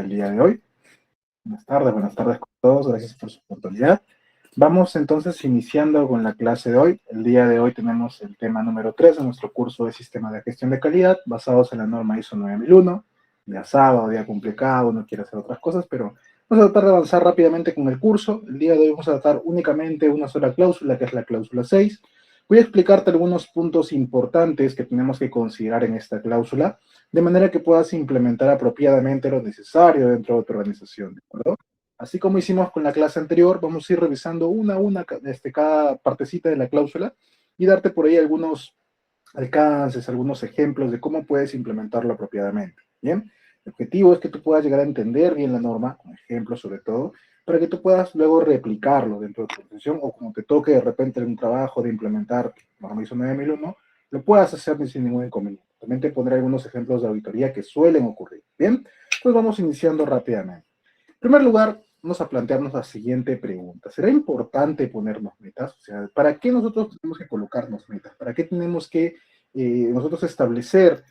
el día de hoy. Buenas tardes con todos, gracias por su oportunidad. Vamos entonces iniciando con la clase de hoy. El día de hoy tenemos el tema número 3 de nuestro curso de Sistema de Gestión de Calidad, basados en la norma ISO 9001. Día sábado, día complicado, uno quiere hacer otras cosas, pero vamos a tratar de avanzar rápidamente con el curso. El día de hoy vamos a tratar únicamente una sola cláusula, que es la cláusula 6. Voy a explicarte algunos puntos importantes que tenemos que considerar en esta cláusula, de manera que puedas implementar apropiadamente lo necesario dentro de tu organización, ¿de acuerdo? Así como hicimos con la clase anterior, vamos a ir revisando una a una cada partecita de la cláusula y darte por ahí algunos alcances, algunos ejemplos de cómo puedes implementarlo apropiadamente, ¿bien? El objetivo es que tú puedas llegar a entender bien la norma, con ejemplos sobre todo, para que tú puedas luego replicarlo dentro de tu organización o como te toque de repente en un trabajo de implementar norma ISO 9001, lo puedas hacer sin ningún inconveniente. También te pondré algunos ejemplos de auditoría que suelen ocurrir, ¿bien? Pues vamos iniciando rápidamente. En primer lugar, vamos a plantearnos la siguiente pregunta. ¿Será importante ponernos metas? O sea, ¿para qué nosotros tenemos que colocarnos metas? ¿Para qué tenemos que nosotros establecer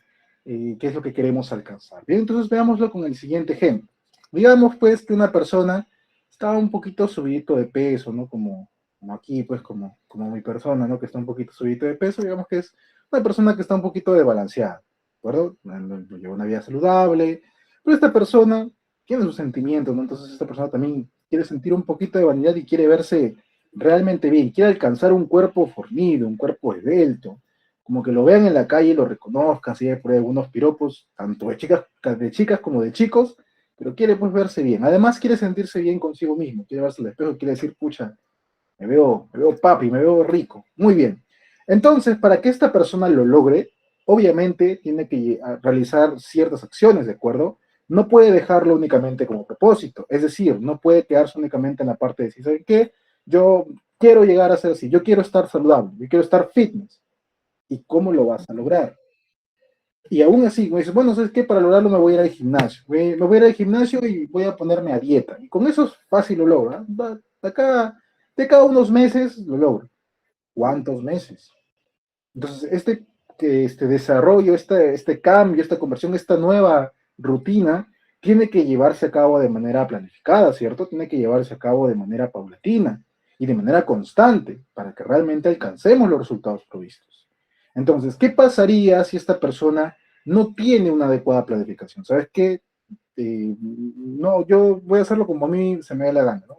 qué es lo que queremos alcanzar? Bien, entonces veámoslo con el siguiente ejemplo. Digamos, pues, que una persona está un poquito subidito de peso, ¿no? Como aquí, pues, como mi persona, ¿no? Que está un poquito subidito de peso, digamos que es una persona que está un poquito desbalanceada, ¿de acuerdo? Lleva una vida saludable, pero esta persona tiene sus sentimientos, ¿no? Entonces esta persona también quiere sentir un poquito de vanidad y quiere verse realmente bien, quiere alcanzar un cuerpo fornido, un cuerpo esbelto, como que lo vean en la calle y lo reconozcan, si hay por ahí algunos piropos, tanto de chicas como de chicos, pero quiere pues verse bien. Además quiere sentirse bien consigo mismo, quiere verse al espejo, quiere decir, pucha, me veo papi, me veo rico. Muy bien. Entonces, para que esta persona lo logre, obviamente tiene que realizar ciertas acciones, ¿de acuerdo? No puede dejarlo únicamente como propósito, es decir, no puede quedarse únicamente en la parte de decir, ¿saben qué? Yo quiero llegar a ser así, yo quiero estar saludable, yo quiero estar fitness. ¿Y cómo lo vas a lograr? Y aún así, me dices, bueno, ¿sabes qué? Para lograrlo me voy a ir al gimnasio. Me voy a ir al gimnasio y voy a ponerme a dieta. Y con eso es fácil lo logra. De cada unos meses lo logro. ¿Cuántos meses? Entonces, este desarrollo, este cambio, esta conversión, esta nueva rutina, tiene que llevarse a cabo de manera planificada, ¿cierto? Tiene que llevarse a cabo de manera paulatina y de manera constante para que realmente alcancemos los resultados previstos. Entonces, ¿qué pasaría si esta persona no tiene una adecuada planificación? ¿Sabes qué? No, yo voy a hacerlo como a mí se me dé la gana, ¿no?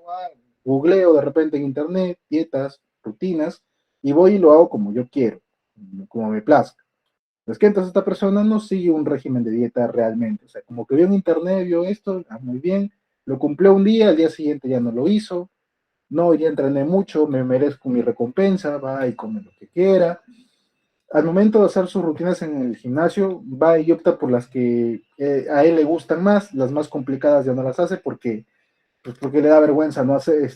Googleo de repente en internet, dietas, rutinas, y voy y lo hago como yo quiero, como me plazca. Es que entonces esta persona no sigue un régimen de dieta realmente, o sea, como que vio en internet, vio esto, muy bien, lo cumplió un día, al día siguiente ya no lo hizo, no, hoy día entrené mucho, me merezco mi recompensa, va y come lo que quiera. Al momento de hacer sus rutinas en el gimnasio, va y opta por las que a él le gustan más, las más complicadas ya no las hace porque, pues porque le da vergüenza no hace,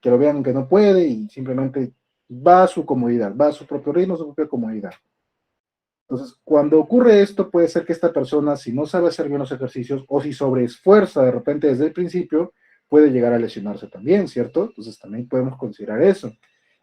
que lo vean que no puede y simplemente va a su comodidad, va a su propio ritmo, a su propia comodidad. Entonces, cuando ocurre esto, puede ser que esta persona, si no sabe hacer bien los ejercicios o si sobreesfuerza de repente desde el principio, puede llegar a lesionarse también, ¿cierto? Entonces, también podemos considerar eso.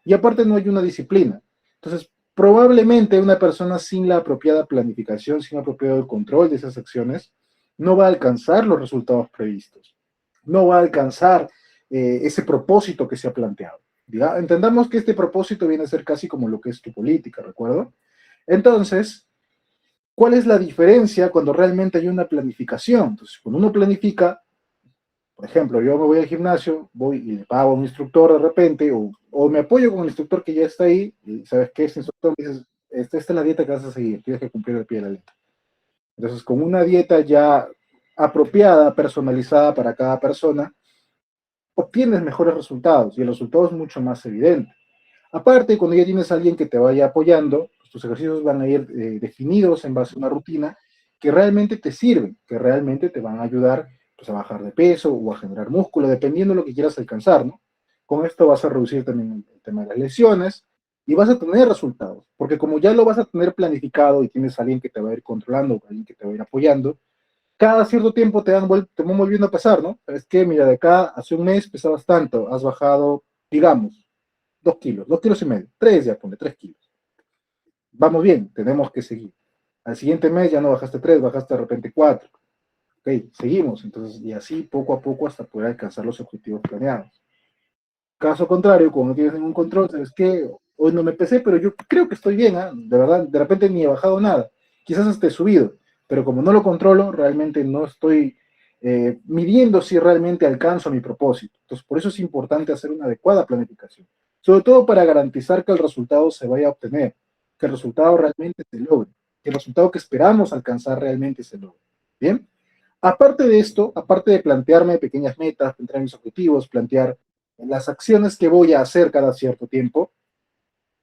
Y aparte, no hay una disciplina. Entonces, probablemente una persona sin la apropiada planificación, sin el apropiado control de esas acciones, no va a alcanzar los resultados previstos. No va a alcanzar ese propósito que se ha planteado. ¿Ya? Entendamos que este propósito viene a ser casi como lo que es tu política, ¿recuerdo? Entonces, ¿cuál es la diferencia cuando realmente hay una planificación? Entonces, cuando uno planifica, por ejemplo, yo me voy al gimnasio, voy y le pago a un instructor de repente, o me apoyo con el instructor que ya está ahí, y sabes que ese instructor me dice, esta es la dieta que vas a seguir, tienes que cumplir el pie de la letra. Entonces, con una dieta ya apropiada, personalizada para cada persona, obtienes mejores resultados y el resultado es mucho más evidente. Aparte, cuando ya tienes a alguien que te vaya apoyando, pues tus ejercicios van a ir definidos en base a una rutina que realmente te sirven, que realmente te van a ayudar pues, a bajar de peso o a generar músculo, dependiendo de lo que quieras alcanzar, ¿no? Con esto vas a reducir también el tema de las lesiones y vas a tener resultados, porque como ya lo vas a tener planificado y tienes a alguien que te va a ir controlando, alguien que te va a ir apoyando, cada cierto tiempo te van volviendo a pasar, ¿no? Es que, mira, de acá hace un mes pesabas tanto, has bajado, digamos, 2 kilos, 2 kilos y medio, 3 ya, pone 3 kilos. Vamos bien, tenemos que seguir. Al siguiente mes ya no bajaste 3, bajaste de repente 4. Ok, seguimos, entonces, y así poco a poco hasta poder alcanzar los objetivos planeados. Caso contrario, cuando no tienes ningún control, ¿sabes qué? Hoy no me pesé, pero yo creo que estoy bien, ¿eh? De verdad, de repente ni he bajado nada, quizás hasta he subido, pero como no lo controlo, realmente no estoy midiendo si realmente alcanzo mi propósito. Entonces, por eso es importante hacer una adecuada planificación, sobre todo para garantizar que el resultado se vaya a obtener, que el resultado realmente se logre, que el resultado que esperamos alcanzar realmente se logre. ¿Bien? Aparte de esto, aparte de plantearme pequeñas metas, plantear mis objetivos, plantear las acciones que voy a hacer cada cierto tiempo,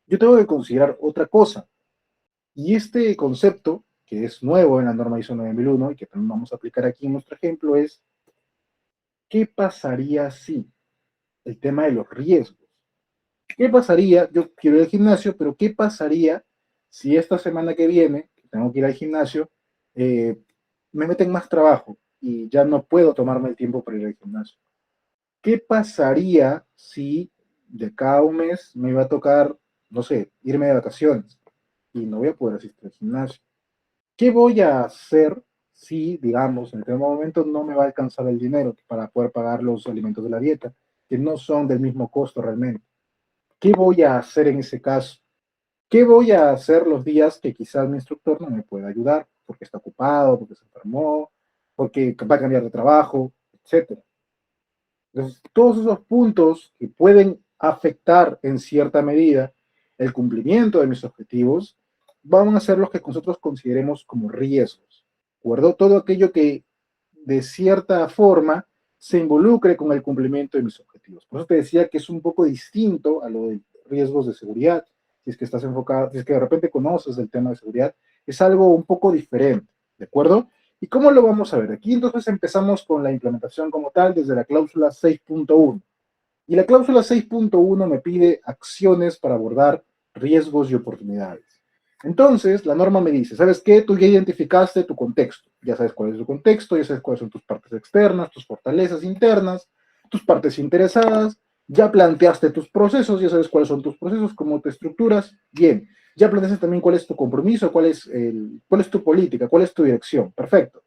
yo tengo que considerar otra cosa. Y este concepto, que es nuevo en la norma ISO 9001 y que también vamos a aplicar aquí en nuestro ejemplo, es ¿qué pasaría si? El tema de los riesgos. ¿Qué pasaría? Yo quiero ir al gimnasio, pero ¿qué pasaría si esta semana que viene, que tengo que ir al gimnasio, eh, me meten más trabajo y ya no puedo tomarme el tiempo para ir al gimnasio? ¿Qué pasaría si de cada un mes me iba a tocar, no sé, irme de vacaciones y no voy a poder asistir al gimnasio? ¿Qué voy a hacer si, digamos, en este momento no me va a alcanzar el dinero para poder pagar los alimentos de la dieta, que no son del mismo costo realmente? ¿Qué voy a hacer en ese caso? ¿Qué voy a hacer los días que quizás mi instructor no me pueda ayudar porque está ocupado, porque se enfermó, porque va a cambiar de trabajo, etcétera? Entonces, todos esos puntos que pueden afectar en cierta medida el cumplimiento de mis objetivos van a ser los que nosotros consideremos como riesgos. ¿De acuerdo? Todo aquello que de cierta forma se involucre con el cumplimiento de mis objetivos. Por eso te decía que es un poco distinto a lo de riesgos de seguridad. Si es que estás enfocado, si es que de repente conoces el tema de seguridad, es algo un poco diferente. ¿De acuerdo? ¿Y cómo lo vamos a ver? Aquí entonces empezamos con la implementación como tal desde la cláusula 6.1. Y la cláusula 6.1 me pide acciones para abordar riesgos y oportunidades. Entonces, la norma me dice, ¿sabes qué? Tú ya identificaste tu contexto. Ya sabes cuál es tu contexto, ya sabes cuáles son tus partes externas, tus fortalezas internas, tus partes interesadas, ya planteaste tus procesos, ya sabes cuáles son tus procesos, cómo te estructuras. Bien, ya planteaste también cuál es tu compromiso, cuál es tu política, cuál es tu dirección. Perfecto.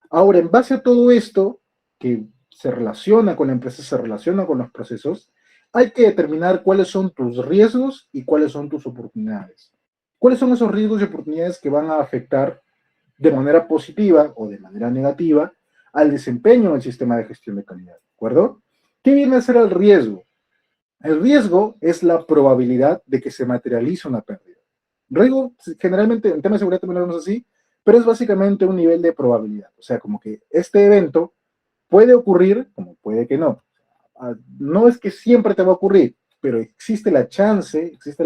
Ahora, en base a todo esto, que se relaciona con la empresa, se relaciona con los procesos, hay que determinar cuáles son tus riesgos y cuáles son tus oportunidades. ¿Cuáles son esos riesgos y oportunidades que van a afectar de manera positiva o de manera negativa al desempeño del sistema de gestión de calidad? ¿De acuerdo? ¿Qué viene a ser el riesgo? El riesgo es la probabilidad de que se materialice una pérdida. Riesgo, generalmente en temas de seguridad también lo vemos así, pero es básicamente un nivel de probabilidad. O sea, como que este evento puede ocurrir, como puede que no. No es que siempre te va a ocurrir, pero existe la chance, existe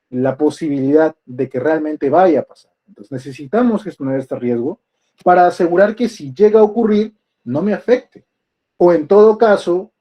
la posibilidad de que realmente vaya a pasar. Entonces necesitamos gestionar este riesgo para asegurar que si llega a ocurrir, no me afecte. O en todo caso,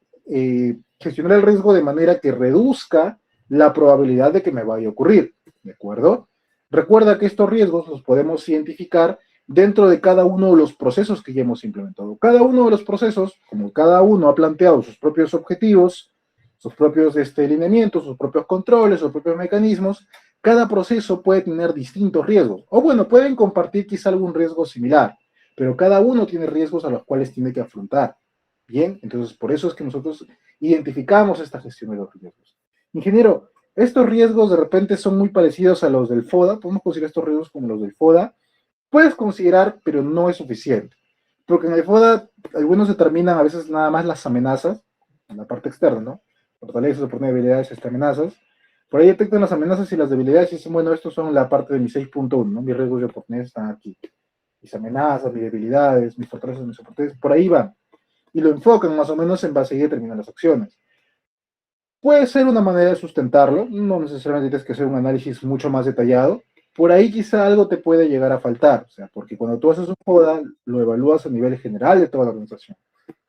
gestionar el riesgo de manera que reduzca la probabilidad de que me vaya a ocurrir. ¿De acuerdo? Recuerda que estos riesgos los podemos identificar dentro de cada uno de los procesos que ya hemos implementado. Cada uno de los procesos, como cada uno ha planteado sus propios objetivos, sus propios lineamientos, sus propios controles, sus propios mecanismos, cada proceso puede tener distintos riesgos. O bueno, pueden compartir quizá algún riesgo similar, pero cada uno tiene riesgos a los cuales tiene que afrontar. Bien, entonces por eso es que nosotros identificamos esta gestión de los riesgos. Ingeniero, estos riesgos de repente son muy parecidos a los del FODA, podemos considerar estos riesgos como los del FODA, puedes considerar, pero no es suficiente, porque en el FODA algunos determinan a veces nada más las amenazas, en la parte externa, ¿no? Fortalezas, oportunidades, amenazas, por ahí detectan las amenazas y las debilidades y dicen, bueno, estos son la parte de mi 6.1, ¿no? Mis riesgos y oportunidades están aquí, mis amenazas, mis debilidades, mis fortalezas, mis oportunidades, por ahí van y lo enfocan más o menos en base a determinar las acciones. Puede ser una manera de sustentarlo, no necesariamente tienes que hacer un análisis mucho más detallado. Por ahí quizá algo te puede llegar a faltar, o sea, porque cuando tú haces un FODA, lo evalúas a nivel general de toda la organización.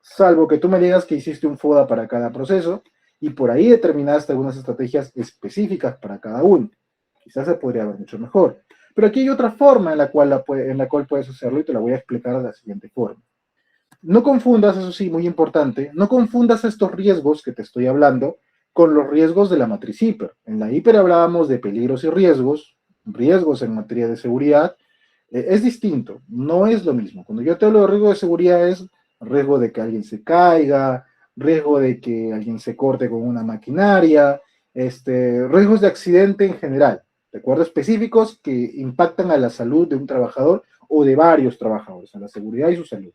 Salvo que tú me digas que hiciste un FODA para cada proceso y por ahí determinaste algunas estrategias específicas para cada uno. Quizás se podría ver mucho mejor. Pero aquí hay otra forma en la cual puedes hacerlo y te la voy a explicar de la siguiente forma. No confundas, eso sí, muy importante, no confundas estos riesgos que te estoy hablando con los riesgos de la matriz hiper. En la hiper hablábamos de peligros y riesgos, riesgos en materia de seguridad, Es distinto, no es lo mismo. Cuando yo te hablo de riesgo de seguridad es riesgo de que alguien se caiga, riesgo de que alguien se corte con una maquinaria, riesgos de accidente en general, ¿de acuerdo? Específicos que impactan a la salud de un trabajador o de varios trabajadores, a la seguridad y su salud.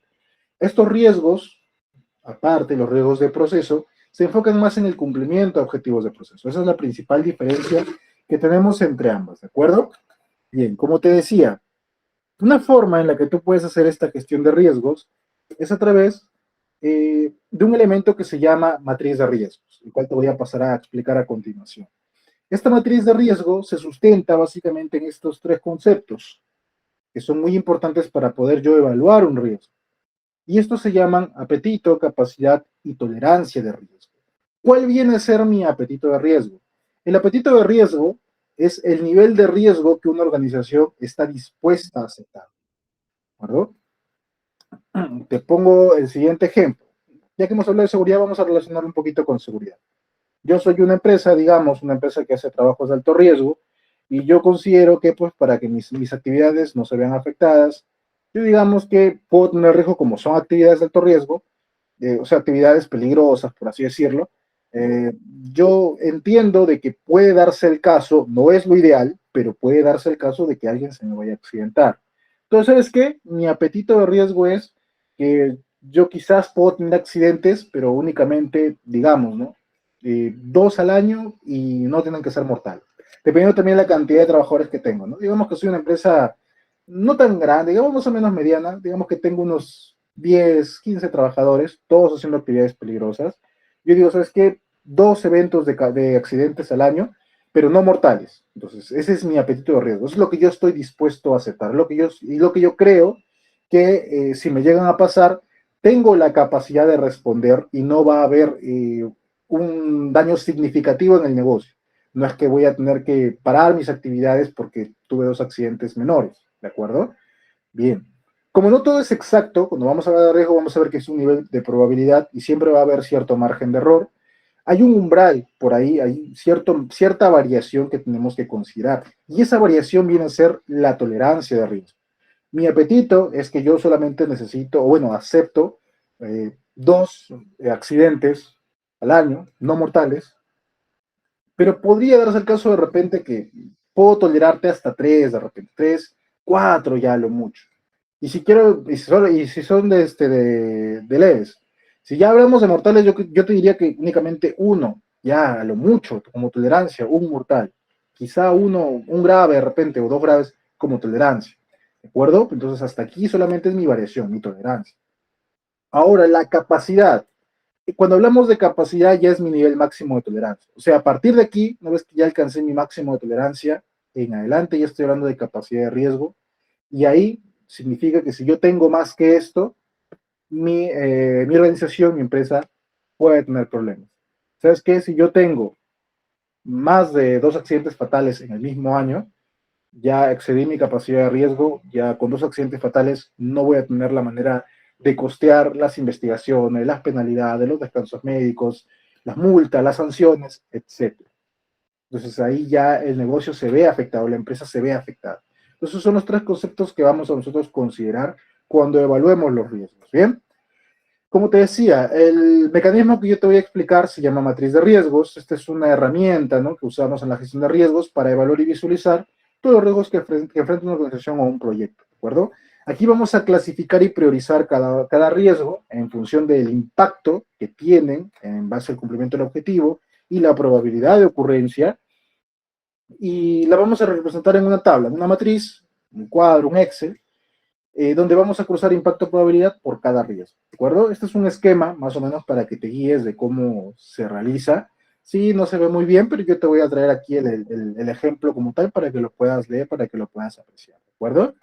Estos riesgos, aparte los riesgos de proceso, se enfocan más en el cumplimiento de objetivos de proceso. Esa es la principal diferencia que tenemos entre ambas, ¿de acuerdo? Bien, como te decía, una forma en la que tú puedes hacer esta gestión de riesgos es a través de un elemento que se llama matriz de riesgos, el cual te voy a pasar a explicar a continuación. Esta matriz de riesgo se sustenta básicamente en estos tres conceptos, que son muy importantes para poder yo evaluar un riesgo. Y estos se llaman apetito, capacidad y tolerancia de riesgo. ¿Cuál viene a ser mi apetito de riesgo? El apetito de riesgo es el nivel de riesgo que una organización está dispuesta a aceptar. ¿De acuerdo? Te pongo el siguiente ejemplo. Ya que hemos hablado de seguridad, vamos a relacionar un poquito con seguridad. Yo soy una empresa, digamos, una empresa que hace trabajos de alto riesgo, y yo considero que, pues, para que mis actividades no se vean afectadas, yo digamos que puedo tener riesgo como son actividades de alto riesgo, o sea, actividades peligrosas, por así decirlo. Eh, yo entiendo de que puede darse el caso, no es lo ideal, pero puede darse el caso de que alguien se me vaya a accidentar. Entonces, ¿sabes qué? Mi apetito de riesgo es que yo quizás puedo tener accidentes, pero únicamente, digamos, ¿no? 2 al año y no tienen que ser mortales. Dependiendo también de la cantidad de trabajadores que tengo, ¿no? Digamos que soy una empresa no tan grande, digamos más o menos mediana, digamos que tengo unos 10, 15 trabajadores, todos haciendo actividades peligrosas. Yo digo, ¿sabes qué? 2 eventos de accidentes al año, pero no mortales. Entonces, ese es mi apetito de riesgo. Eso es lo que yo estoy dispuesto a aceptar. Lo que yo creo que si me llegan a pasar, tengo la capacidad de responder y no va a haber un daño significativo en el negocio. No es que voy a tener que parar mis actividades porque tuve 2 accidentes menores, ¿de acuerdo? Bien. Como no todo es exacto, cuando vamos a hablar de riesgo, vamos a ver que es un nivel de probabilidad y siempre va a haber cierto margen de error. Hay un umbral por ahí, hay cierta variación que tenemos que considerar. Y esa variación viene a ser la tolerancia de riesgo. Mi apetito es que yo solamente necesito, o bueno, acepto 2 accidentes al año, no mortales, pero podría darse el caso de repente que puedo tolerarte hasta 3, de repente 3, 4 ya lo mucho. Y si quiero, y si son de leves. Si ya hablamos de mortales, yo te diría que únicamente uno, ya a lo mucho, como tolerancia, un mortal. Quizá uno, un grave de repente, o 2 graves como tolerancia. ¿De acuerdo? Entonces hasta aquí solamente es mi variación, mi tolerancia. Ahora, la capacidad. Cuando hablamos de capacidad ya es mi nivel máximo de tolerancia. O sea, a partir de aquí, una vez que ya alcancé mi máximo de tolerancia, en adelante ya estoy hablando de capacidad de riesgo. Y ahí significa que si yo tengo más que esto, mi organización, mi empresa, puede tener problemas. ¿Sabes qué? Si yo tengo más de 2 accidentes fatales en el mismo año, ya excedí mi capacidad de riesgo, ya con 2 accidentes fatales no voy a tener la manera de costear las investigaciones, las penalidades, los descansos médicos, las multas, las sanciones, etcétera. Entonces ahí ya el negocio se ve afectado, la empresa se ve afectada. Entonces son los 3 conceptos que vamos a nosotros considerar cuando evaluemos los riesgos. Bien, como te decía, el mecanismo que yo te voy a explicar se llama matriz de riesgos. Esta es una herramienta, ¿no?, que usamos en la gestión de riesgos para evaluar y visualizar todos los riesgos que enfrenta una organización o un proyecto, ¿de acuerdo? Aquí vamos a clasificar y priorizar cada riesgo en función del impacto que tienen en base al cumplimiento del objetivo y la probabilidad de ocurrencia, y la vamos a representar en una tabla, en una matriz, un cuadro, un Excel, donde vamos a cruzar impacto-probabilidad por cada riesgo, ¿de acuerdo? Este es un esquema, más o menos, para que te guíes de cómo se realiza. Sí, no se ve muy bien, pero yo te voy a traer aquí el ejemplo como tal para que lo puedas leer, para que lo puedas apreciar, ¿de acuerdo?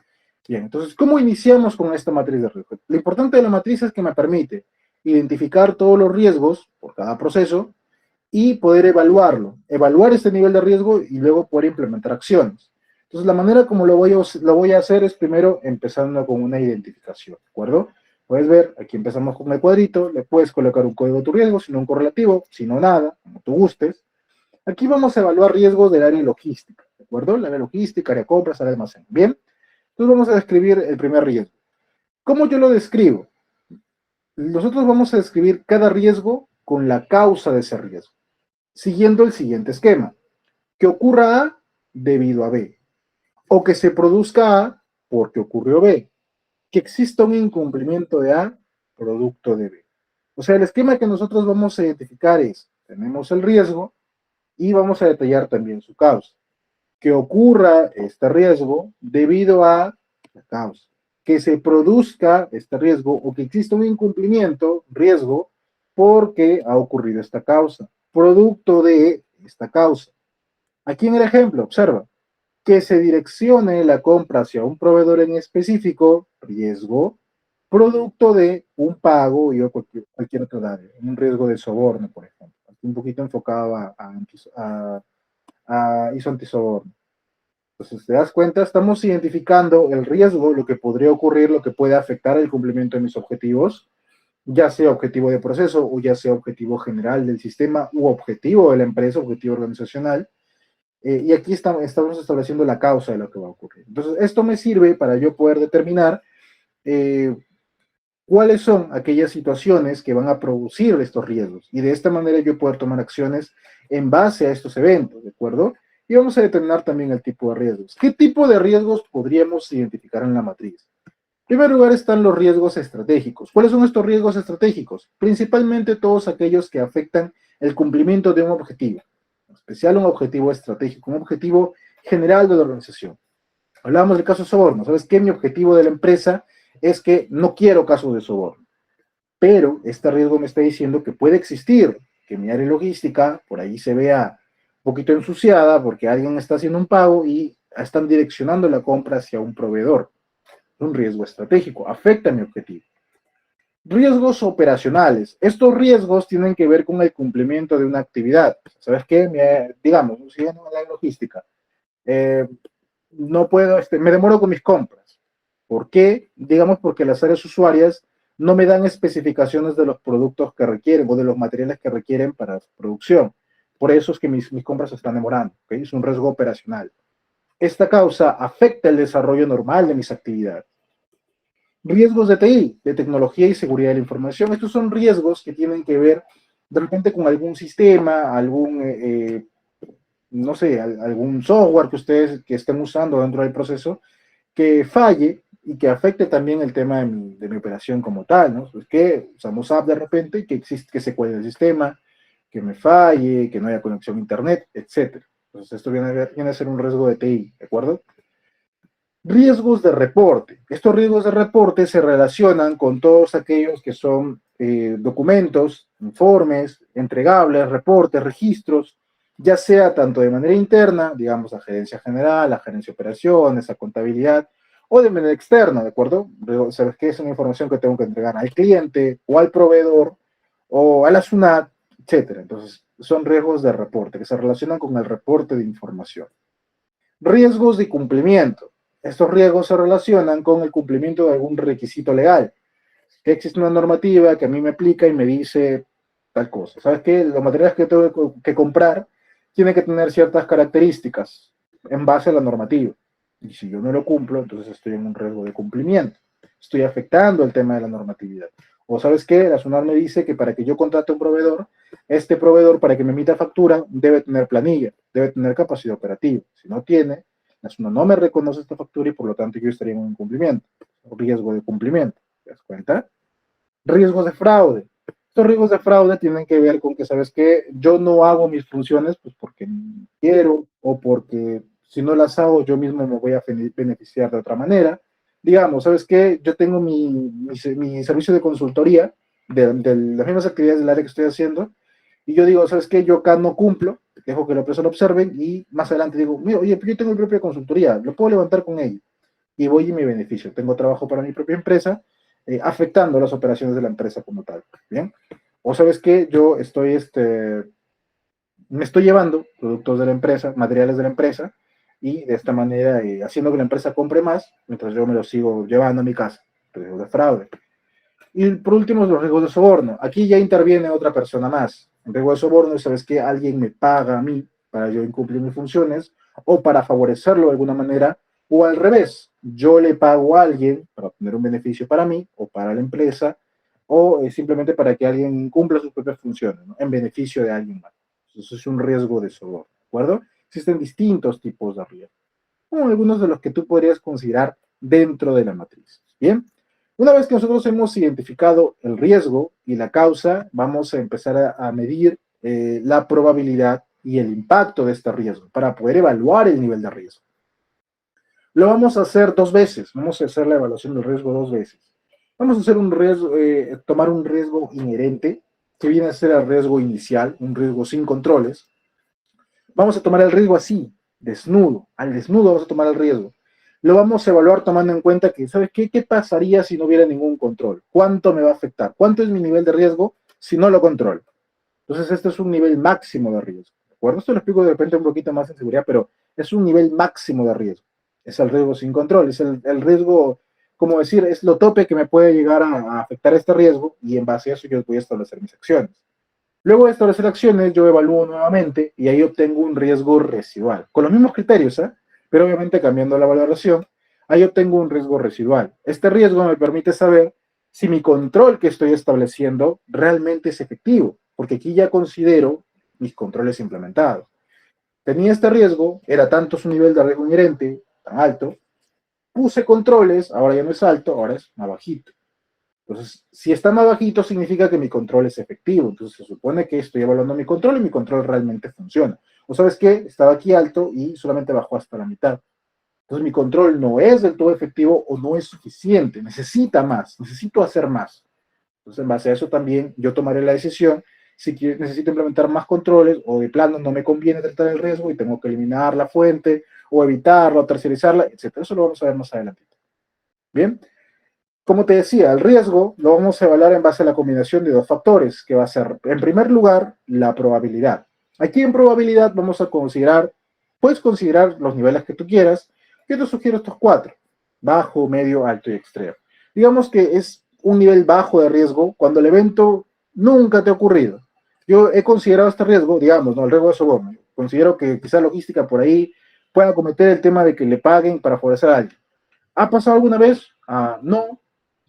Bien, entonces, ¿cómo iniciamos con esta matriz de riesgo? Lo importante de la matriz es que me permite identificar todos los riesgos por cada proceso y poder evaluar este nivel de riesgo y luego poder implementar acciones. Entonces, la manera como lo voy a hacer es primero empezando con una identificación, ¿de acuerdo? Puedes ver, aquí empezamos con el cuadrito, le puedes colocar un código a tu riesgo, si no un correlativo, si no nada, como tú gustes. Aquí vamos a evaluar riesgos del área logística, ¿de acuerdo? La área logística, área de compras, área de almacén. Bien, Entonces vamos a describir el primer riesgo. ¿Cómo yo lo describo? Nosotros vamos a describir cada riesgo con la causa de ese riesgo, siguiendo el siguiente esquema. Que ocurra A debido a B, o que se produzca A porque ocurrió B, que exista un incumplimiento de A producto de B. O sea, el esquema que nosotros vamos a identificar es, tenemos el riesgo y vamos a detallar también su causa. Que ocurra este riesgo debido a la causa. Que se produzca este riesgo o que exista un incumplimiento, riesgo, porque ha ocurrido esta causa, producto de esta causa. Aquí en el ejemplo, observa, que se direccione la compra hacia un proveedor en específico, riesgo, producto de un pago y cualquier otro daño, un riesgo de soborno, por ejemplo. Aquí un poquito enfocado a ISO antisoborno. Entonces, te das cuenta, estamos identificando el riesgo, lo que podría ocurrir, lo que puede afectar el cumplimiento de mis objetivos, ya sea objetivo de proceso o ya sea objetivo general del sistema u objetivo de la empresa, objetivo organizacional. Y aquí estamos estableciendo la causa de lo que va a ocurrir. Entonces, esto me sirve para yo poder determinar cuáles son aquellas situaciones que van a producir estos riesgos. Y de esta manera yo poder tomar acciones en base a estos eventos, ¿de acuerdo? Y vamos a determinar también el tipo de riesgos. ¿Qué tipo de riesgos podríamos identificar en la matriz? En primer lugar están los riesgos estratégicos. ¿Cuáles son estos riesgos estratégicos? Principalmente todos aquellos que afectan el cumplimiento de un objetivo, en especial un objetivo estratégico, un objetivo general de la organización. Hablábamos del caso de soborno. ¿Sabes qué? Mi objetivo de la empresa es que no quiero casos de soborno. Pero este riesgo me está diciendo que puede existir, que mi área logística por ahí se vea un poquito ensuciada porque alguien está haciendo un pago y están direccionando la compra hacia un proveedor. Un riesgo estratégico, afecta mi objetivo. Riesgos operacionales. Estos riesgos tienen que ver con el cumplimiento de una actividad. ¿Sabes qué? Digamos, siguiendo la logística, no puedo, me demoro con mis compras. ¿Por qué? Digamos porque las áreas usuarias no me dan especificaciones de los productos que requieren o de los materiales que requieren para su producción. Por eso es que mis compras se están demorando. ¿Okay? Es un riesgo operacional. Esta causa afecta el desarrollo normal de mis actividades. Riesgos de TI, de tecnología y seguridad de la información. Estos son riesgos que tienen que ver de repente con algún sistema, no sé, algún software que ustedes que estén usando dentro del proceso que falle y que afecte también el tema de mi operación como tal, ¿no? Es que usamos app de repente y que se cuelgue el sistema, que me falle, que no haya conexión a internet, etc. Entonces esto viene a ser un riesgo de TI, ¿de acuerdo? Riesgos de reporte. Estos riesgos de reporte se relacionan con todos aquellos que son documentos, informes, entregables, reportes, registros, ya sea tanto de manera interna, digamos, a gerencia general, a gerencia de operaciones, a contabilidad, o de manera externa, ¿de acuerdo? ¿Sabes qué? Es una información que tengo que entregar al cliente, o al proveedor, o a la SUNAT, etcétera. Entonces, son riesgos de reporte que se relacionan con el reporte de información. Riesgos de cumplimiento. Estos riesgos se relacionan con el cumplimiento de algún requisito legal. Que existe una normativa que a mí me aplica y me dice tal cosa. ¿Sabes qué? Los materiales que tengo que comprar tienen que tener ciertas características en base a la normativa. Y si yo no lo cumplo, entonces estoy en un riesgo de cumplimiento. Estoy afectando el tema de la normatividad. O ¿sabes qué? La SUNAT me dice que para que yo contrate un proveedor, este proveedor, para que me emita factura, debe tener planilla, debe tener capacidad operativa. Si no tiene, la SUNAT no me reconoce esta factura y por lo tanto yo estaría en un incumplimiento, un riesgo de cumplimiento. ¿Te das cuenta? Riesgos de fraude. Estos riesgos de fraude tienen que ver con que, ¿sabes qué? Yo no hago mis funciones pues porque quiero o porque si no las hago yo mismo me voy a beneficiar de otra manera. Digamos, ¿sabes qué? Yo tengo mi servicio de consultoría de las mismas actividades del área que estoy haciendo y yo digo, ¿sabes qué? Yo acá no cumplo, dejo que la empresa lo observen y más adelante digo, mira, oye, yo tengo mi propia consultoría, lo puedo levantar con ella y voy y me beneficio. Tengo trabajo para mi propia empresa, afectando las operaciones de la empresa como tal. ¿Bien? O sabes que yo me estoy llevando productos de la empresa, materiales de la empresa, y de esta manera haciendo que la empresa compre más, mientras yo me los sigo llevando a mi casa. Riesgos de fraude. Y por último, los riesgos de soborno. Aquí ya interviene otra persona más. En riesgo de soborno, sabes que alguien me paga a mí para yo incumplir mis funciones, o para favorecerlo de alguna manera, O al revés, yo le pago a alguien para obtener un beneficio para mí o para la empresa, o simplemente para que alguien cumpla sus propias funciones, ¿no? En beneficio de alguien más. Eso es un riesgo de soborno, ¿de acuerdo? Existen distintos tipos de riesgo, como algunos de los que tú podrías considerar dentro de la matriz. Bien, una vez que nosotros hemos identificado el riesgo y la causa, vamos a empezar a medir la probabilidad y el impacto de este riesgo para poder evaluar el nivel de riesgo. Lo vamos a hacer dos veces, vamos a hacer la evaluación del riesgo dos veces. Vamos a hacer un riesgo, tomar un riesgo inherente, que viene a ser el riesgo inicial, un riesgo sin controles. Vamos a tomar el riesgo así, desnudo, al desnudo vamos a tomar el riesgo. Lo vamos a evaluar tomando en cuenta que, ¿sabes qué? ¿Qué pasaría si no hubiera ningún control? ¿Cuánto me va a afectar? ¿Cuánto es mi nivel de riesgo si no lo controlo? Entonces, este es un nivel máximo de riesgo. ¿De acuerdo? Esto lo explico de repente un poquito más en seguridad, pero es un nivel máximo de riesgo. Es el riesgo sin control, es el riesgo, como decir, es lo tope que me puede llegar a afectar este riesgo y en base a eso yo voy a establecer mis acciones. Luego de establecer acciones, yo evalúo nuevamente y ahí obtengo un riesgo residual, con los mismos criterios, ¿eh? Pero obviamente cambiando la valoración, ahí obtengo un riesgo residual. Este riesgo me permite saber si mi control que estoy estableciendo realmente es efectivo, porque aquí ya considero mis controles implementados. Tenía este riesgo, era tanto su nivel de riesgo inherente, tan alto, puse controles, ahora ya no es alto, ahora es más bajito. Entonces, si está más bajito, significa que mi control es efectivo. Entonces, se supone que estoy evaluando mi control y mi control realmente funciona. O sabes qué, estaba aquí alto y solamente bajó hasta la mitad. Entonces, mi control no es del todo efectivo o no es suficiente. Necesita más, necesito hacer más. Entonces, en base a eso también yo tomaré la decisión si necesito implementar más controles o de plano no me conviene tratar el riesgo y tengo que eliminar la fuente o evitarla o tercerizarla, etc. Eso lo vamos a ver más adelante. Bien. Como te decía, el riesgo lo vamos a evaluar en base a la combinación de dos factores, que va a ser, en primer lugar, la probabilidad. Aquí en probabilidad vamos a considerar, puedes considerar los niveles que tú quieras. Yo te sugiero estos cuatro: bajo, medio, alto y extremo. Digamos que es un nivel bajo de riesgo cuando el evento nunca te ha ocurrido. Yo he considerado este riesgo, digamos, ¿no? El riesgo de soborno. Considero que quizá logística por ahí pueda cometer el tema de que le paguen para favorecer a alguien. ¿Ha pasado alguna vez? No,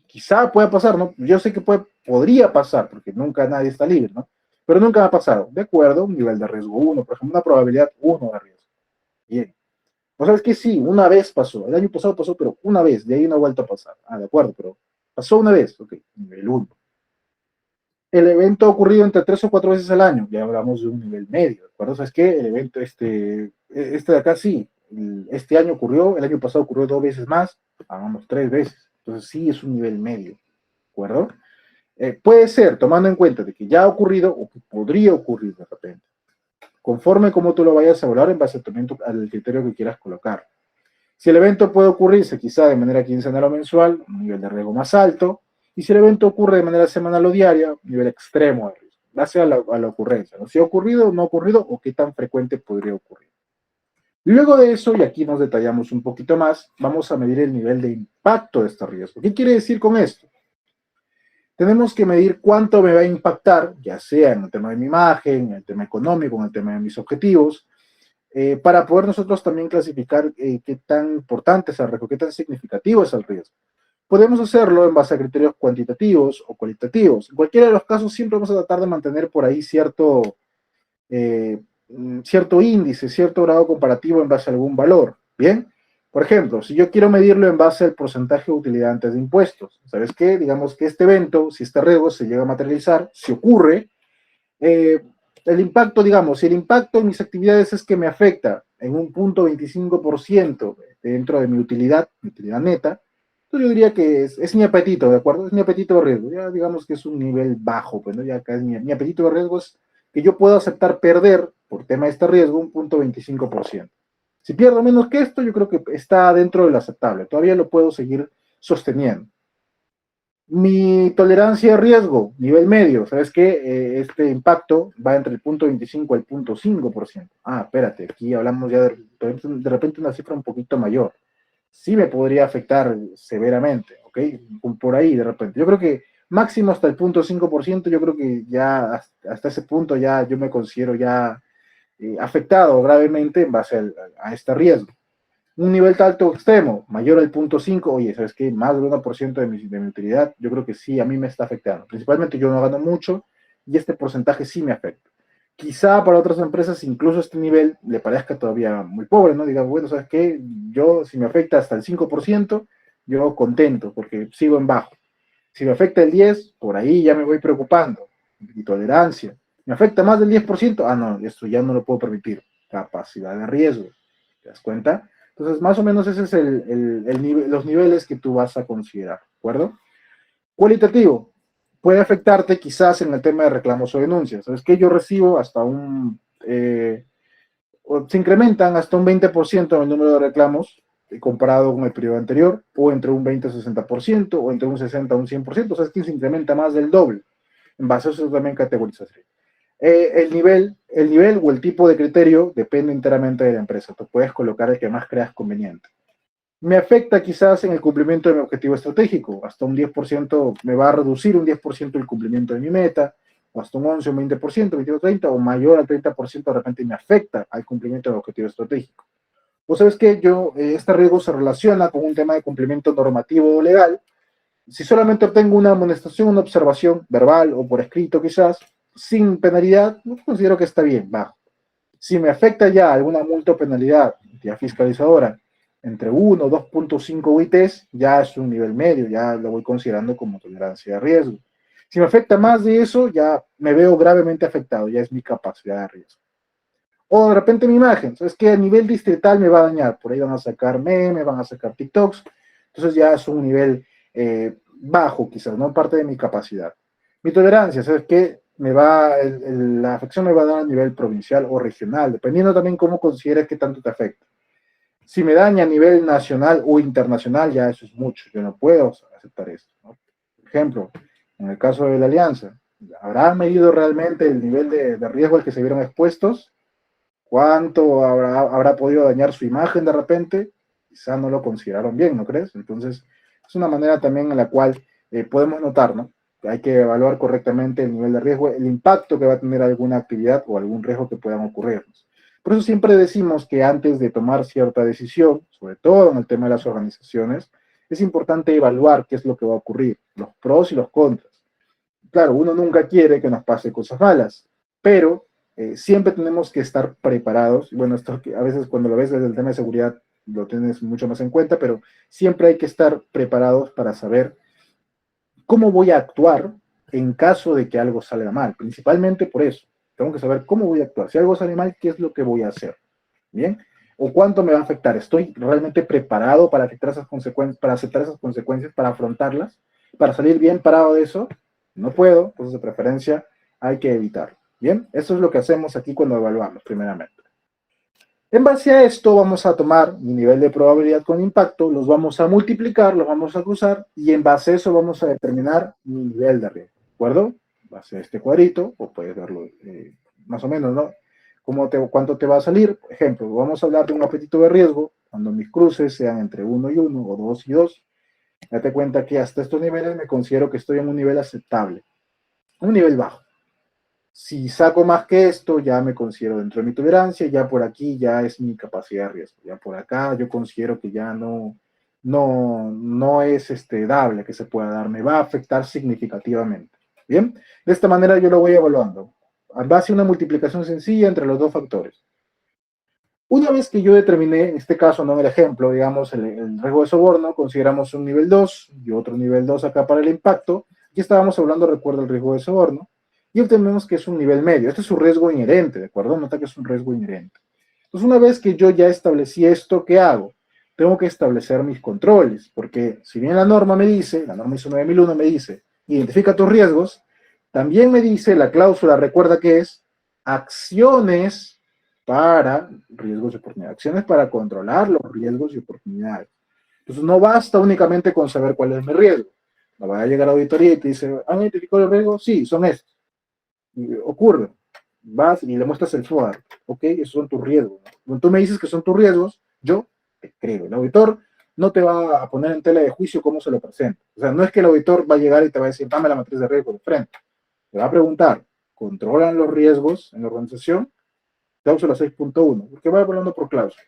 quizá pueda pasar, ¿no? Yo sé que podría pasar, porque nunca nadie está libre, ¿no? Pero nunca me ha pasado. De acuerdo, un nivel de riesgo 1, por ejemplo, una probabilidad 1 de riesgo. Bien. Pues sabes que sí, una vez pasó. El año pasado pasó, pero una vez, de ahí no ha vuelto a pasar. De acuerdo, pero pasó una vez. Ok, nivel 1. El evento ha ocurrido entre 3 o 4 veces al año. Ya hablamos de un nivel medio, ¿de acuerdo? ¿Sabes qué? El evento, este de acá sí. Este año ocurrió, el año pasado ocurrió 2 veces más, hagamos 3 veces. Entonces sí es un nivel medio, ¿de acuerdo? Puede ser, tomando en cuenta de que ya ha ocurrido o que podría ocurrir de repente, conforme como tú lo vayas a evaluar en base también al criterio que quieras colocar. Si el evento puede ocurrirse quizá de manera quincenal o mensual, un nivel de riesgo más alto, y si el evento ocurre de manera semanal o diaria, un nivel extremo de riesgo, base a la ocurrencia, ¿no? Si ha ocurrido, no ha ocurrido o qué tan frecuente podría ocurrir. Luego de eso, y aquí nos detallamos un poquito más, vamos a medir el nivel de impacto de este riesgo. ¿Qué quiere decir con esto? Tenemos que medir cuánto me va a impactar, ya sea en el tema de mi imagen, en el tema económico, en el tema de mis objetivos, para poder nosotros también clasificar qué tan importante es el riesgo, qué tan significativo es el riesgo. Podemos hacerlo en base a criterios cuantitativos o cualitativos. En cualquiera de los casos siempre vamos a tratar de mantener por ahí eh, cierto índice, cierto grado comparativo en base a algún valor. Bien, por ejemplo, si yo quiero medirlo en base al porcentaje de utilidad antes de impuestos, ¿sabes qué? Digamos que este evento, si este riesgo se llega a materializar, si ocurre, el impacto, digamos, si el impacto en mis actividades es que me afecta en un punto 25% dentro de mi utilidad neta, entonces yo diría que es mi apetito, ¿de acuerdo? Es mi apetito de riesgo. Ya digamos que es un nivel bajo, pues, ¿no? Ya acá es mi apetito de riesgo es que yo puedo aceptar perder por tema de este riesgo un punto 25%. Si pierdo menos que esto, yo creo que está dentro de lo aceptable. Todavía lo puedo seguir sosteniendo. Mi tolerancia a riesgo, nivel medio, ¿sabes qué? Este impacto va entre el punto 25 al punto 5%. Espérate, aquí hablamos ya de repente una cifra un poquito mayor. Sí me podría afectar severamente, ¿ok? Por ahí de repente. Yo creo que máximo hasta el punto 5%, yo creo que ya hasta ese punto ya yo me considero ya afectado gravemente en base a este riesgo. Un nivel alto extremo, mayor al 0.5, oye, ¿sabes qué? Más del 1% de mi utilidad, yo creo que sí, a mí me está afectando. Principalmente yo no gano mucho y este porcentaje sí me afecta. Quizá para otras empresas incluso este nivel le parezca todavía muy pobre, ¿no? Digan, bueno, ¿sabes qué? Yo, si me afecta hasta el 5%, yo contento porque sigo en bajo. Si me afecta el 10%, por ahí ya me voy preocupando. Mi tolerancia. ¿Me afecta más del 10%? Ah, no, esto ya no lo puedo permitir. Capacidad de riesgo. ¿Te das cuenta? Entonces, más o menos ese es los niveles que tú vas a considerar, ¿de acuerdo? Cualitativo. Puede afectarte quizás en el tema de reclamos o denuncias. ¿Sabes qué? Yo recibo hasta se incrementan hasta un 20% en el número de reclamos comparado con el periodo anterior, o entre un 20 a 60%, o entre un 60 a un 100%, o sea, es que se incrementa más del doble. En base a eso también categorización. El nivel o el tipo de criterio depende enteramente de la empresa. Tú puedes colocar el que más creas conveniente. Me afecta quizás en el cumplimiento de mi objetivo estratégico. Hasta un 10% me va a reducir un 10% el cumplimiento de mi meta, o hasta un 11, un 20%, 20 o 30, o mayor al 30% de repente me afecta al cumplimiento del objetivo estratégico. Vos sabes que este riesgo se relaciona con un tema de cumplimiento normativo o legal. Si solamente obtengo una amonestación, una observación verbal o por escrito quizás, sin penalidad, considero que está bien, bajo. Si me afecta ya alguna multa o penalidad, entidad fiscalizadora, entre 1 o 2.5 UITs, ya es un nivel medio, ya lo voy considerando como tolerancia de riesgo. Si me afecta más de eso, ya me veo gravemente afectado, ya es mi capacidad de riesgo. O de repente mi imagen, es que a nivel distrital me va a dañar, por ahí van a sacar memes, van a sacar TikToks, entonces ya es un nivel bajo quizás, no parte de mi capacidad. Mi tolerancia, ¿sabes qué? La afección me va a dar a nivel provincial o regional, dependiendo también cómo consideres que tanto te afecta. Si me daña a nivel nacional o internacional, ya eso es mucho, yo no puedo aceptar esto, ¿no? Por ejemplo, en el caso de la alianza, ¿habrá medido realmente el nivel de riesgo al que se vieron expuestos? ¿Cuánto habrá podido dañar su imagen de repente? Quizá no lo consideraron bien, ¿no crees? Entonces, es una manera también en la cual podemos notar, ¿no? Que hay que evaluar correctamente el nivel de riesgo, el impacto que va a tener alguna actividad o algún riesgo que puedan ocurrirnos. Por eso siempre decimos que antes de tomar cierta decisión, sobre todo en el tema de las organizaciones, es importante evaluar qué es lo que va a ocurrir, los pros y los contras. Claro, uno nunca quiere que nos pase cosas malas, pero siempre tenemos que estar preparados. Bueno, esto a veces cuando lo ves desde el tema de seguridad lo tienes mucho más en cuenta, pero siempre hay que estar preparados para saber cómo voy a actuar en caso de que algo salga mal. Principalmente por eso. Tengo que saber cómo voy a actuar. Si algo sale mal, ¿qué es lo que voy a hacer? ¿Bien? ¿O cuánto me va a afectar? ¿Estoy realmente preparado para aceptar esas consecuencias, para afrontarlas, para salir bien parado de eso? No puedo, entonces de preferencia hay que evitarlo. Bien, eso es lo que hacemos aquí cuando evaluamos, primeramente. En base a esto vamos a tomar mi nivel de probabilidad con impacto, los vamos a multiplicar, los vamos a cruzar y en base a eso vamos a determinar mi nivel de riesgo, ¿de acuerdo? En base a este cuadrito, o puedes verlo más o menos, ¿no? ¿Cuánto te va a salir? Por ejemplo, vamos a hablar de un apetito de riesgo cuando mis cruces sean entre 1 y 1 o 2 y 2. Date cuenta que hasta estos niveles me considero que estoy en un nivel aceptable, un nivel bajo. Si saco más que esto, ya me considero dentro de mi tolerancia, ya por aquí ya es mi capacidad de riesgo, ya por acá yo considero que ya no es dable que se pueda dar, me va a afectar significativamente. Bien, de esta manera yo lo voy evaluando, a base de una multiplicación sencilla entre los dos factores. Una vez que yo determiné, en este caso, no en el ejemplo, digamos, el riesgo de soborno, consideramos un nivel 2 y otro nivel 2 acá para el impacto. Aquí estábamos hablando, recuerda, el riesgo de soborno, y obtenemos que es un nivel medio. Este es un riesgo inherente, ¿de acuerdo? Nota que es un riesgo inherente. Entonces, una vez que yo ya establecí esto, ¿qué hago? Tengo que establecer mis controles, porque si bien la norma ISO 9001 me dice, identifica tus riesgos, también me dice la cláusula, recuerda que es acciones para riesgos y oportunidades, acciones para controlar los riesgos y oportunidades. Entonces no basta únicamente con saber cuál es mi riesgo. No va a llegar a la auditoría y te dice, ¿han identificado los riesgos? Sí, son estos. Y ocurre. Vas y le muestras el FODAR. Ok, esos son tus riesgos. Cuando tú me dices que son tus riesgos, yo te creo. El auditor no te va a poner en tela de juicio cómo se lo presenta. O sea, no es que el auditor va a llegar y te va a decir, dame la matriz de riesgo de frente. Te va a preguntar, ¿controlan los riesgos en la organización? Cláusula 6.1, porque va hablando por cláusula.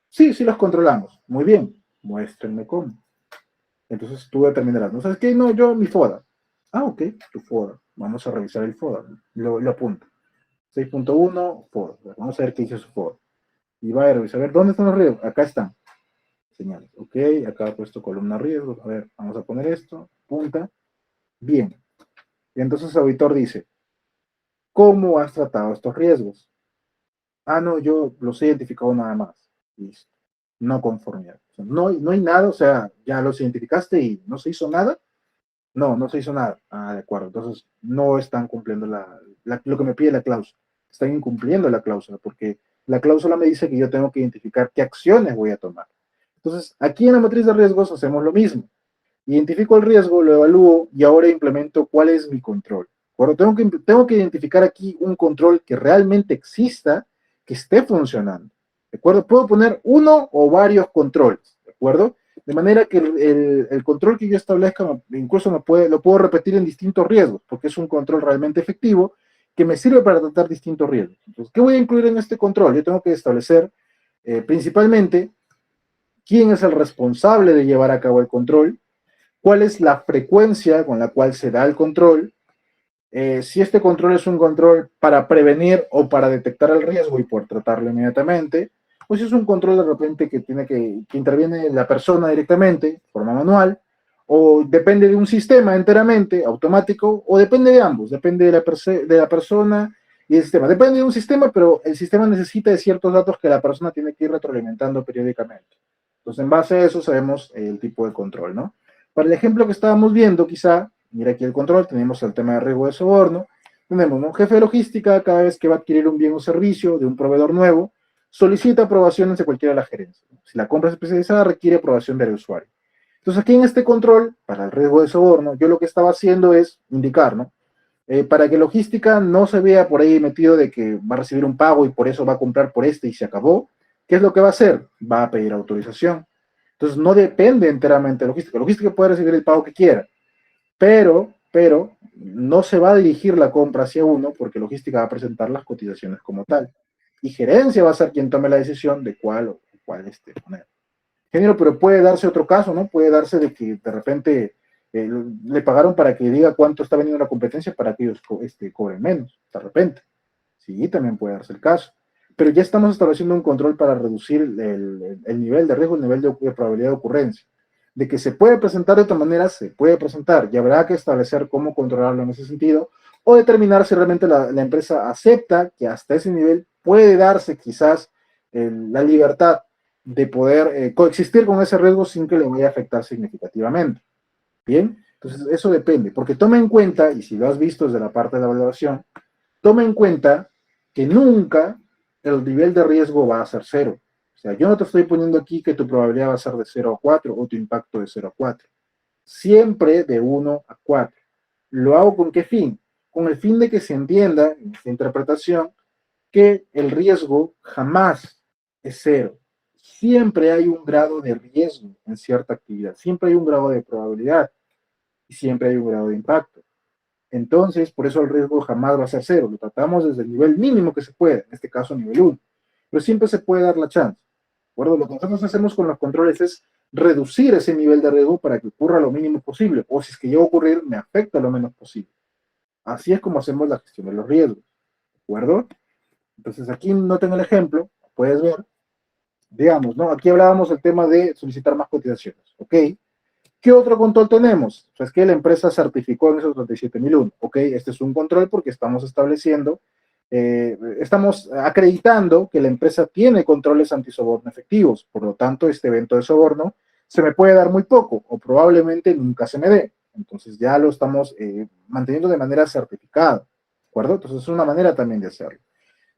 Sí, sí los controlamos. Muy bien, muéstrenme cómo. Entonces tú determinarás, ¿no sabes qué? No, yo mi FODA. Ah, ok, tu FODA. Vamos a revisar el FODA. Lo apunto. 6.1, FODA. Vamos a ver qué dice su FODA. Y va a revisar, a ver, ¿dónde están los riesgos? Acá están. Señales. Ok, acá he puesto columna riesgos. A ver, vamos a poner esto. Punta. Bien. Y entonces el auditor dice, ¿cómo has tratado estos riesgos? Ah, no, yo los he identificado nada más. Listo. No conformidad. O sea, no hay nada, o sea, ya los identificaste y no se hizo nada. No, no se hizo nada. Ah, de acuerdo. Entonces, no están cumpliendo lo que me pide la cláusula. Están incumpliendo la cláusula, porque la cláusula me dice que yo tengo que identificar qué acciones voy a tomar. Entonces, aquí en la matriz de riesgos hacemos lo mismo. Identifico el riesgo, lo evalúo y ahora implemento cuál es mi control. Bueno, tengo que identificar aquí un control que realmente exista, que esté funcionando. ¿De acuerdo? Puedo poner uno o varios controles. ¿De acuerdo? De manera que el control que yo establezca incluso lo puedo repetir en distintos riesgos, porque es un control realmente efectivo que me sirve para tratar distintos riesgos. Entonces, ¿qué voy a incluir en este control? Yo tengo que establecer principalmente quién es el responsable de llevar a cabo el control, cuál es la frecuencia con la cual se da el control, si este control es un control para prevenir o para detectar el riesgo y por tratarlo inmediatamente, o si es un control de repente que interviene la persona directamente, de forma manual, o depende de un sistema enteramente automático, o depende de ambos, depende de la persona y el sistema. Depende de un sistema, pero el sistema necesita de ciertos datos que la persona tiene que ir retroalimentando periódicamente. Entonces, en base a eso sabemos el tipo de control, ¿no? Para el ejemplo que estábamos viendo, quizá, mira aquí el control, tenemos el tema de riesgo de soborno, tenemos un jefe de logística, cada vez que va a adquirir un bien o servicio de un proveedor nuevo, solicita aprobaciones de cualquiera de la gerencia. Si la compra es especializada, requiere aprobación del usuario. Entonces, aquí en este control, para el riesgo de soborno, yo lo que estaba haciendo es indicar, ¿no? Para que logística no se vea por ahí metido de que va a recibir un pago y por eso va a comprar por este y se acabó, ¿qué es lo que va a hacer? Va a pedir autorización. Entonces, no depende enteramente de logística. Logística puede recibir el pago que quiera, pero no se va a dirigir la compra hacia uno porque logística va a presentar las cotizaciones como tal. Y gerencia va a ser quien tome la decisión de cuál poner. Ingeniero, pero puede darse otro caso, ¿no? Puede darse de que de repente le pagaron para que diga cuánto está vendiendo la competencia para que ellos cobren menos, de repente. Sí, también puede darse el caso. Pero ya estamos estableciendo un control para reducir el nivel de riesgo, el nivel de probabilidad de ocurrencia. De que se puede presentar de otra manera, se puede presentar y habrá que establecer cómo controlarlo en ese sentido o determinar si realmente la empresa acepta que hasta ese nivel puede darse quizás la libertad de poder coexistir con ese riesgo sin que le vaya a afectar significativamente. Bien, entonces eso depende, porque toma en cuenta, y si lo has visto desde la parte de la valoración, toma en cuenta que nunca el nivel de riesgo va a ser cero. O sea, yo no te estoy poniendo aquí que tu probabilidad va a ser de 0 a 4 o tu impacto de 0 a 4. Siempre de 1 a 4. ¿Lo hago con qué fin? Con el fin de que se entienda en esta interpretación que el riesgo jamás es cero. Siempre hay un grado de riesgo en cierta actividad, siempre hay un grado de probabilidad y siempre hay un grado de impacto. Entonces, por eso el riesgo jamás va a ser cero. Lo tratamos desde el nivel mínimo que se puede, en este caso nivel 1. Pero siempre se puede dar la chance. ¿De acuerdo? Lo que nosotros hacemos con los controles es reducir ese nivel de riesgo para que ocurra lo mínimo posible. O si es que llega a ocurrir, me afecta lo menos posible. Así es como hacemos la gestión de los riesgos. ¿De acuerdo? Entonces aquí no tengo el ejemplo, puedes ver, digamos, ¿no? Aquí hablábamos del tema de solicitar más cotizaciones, ¿ok? ¿Qué otro control tenemos? Pues que la empresa certificó en esos 37.001, ¿ok? Este es un control porque estamos estableciendo, estamos acreditando que la empresa tiene controles antisoborno efectivos, por lo tanto, este evento de soborno se me puede dar muy poco o probablemente nunca se me dé. Entonces ya lo estamos manteniendo de manera certificada, ¿de acuerdo? Entonces es una manera también de hacerlo.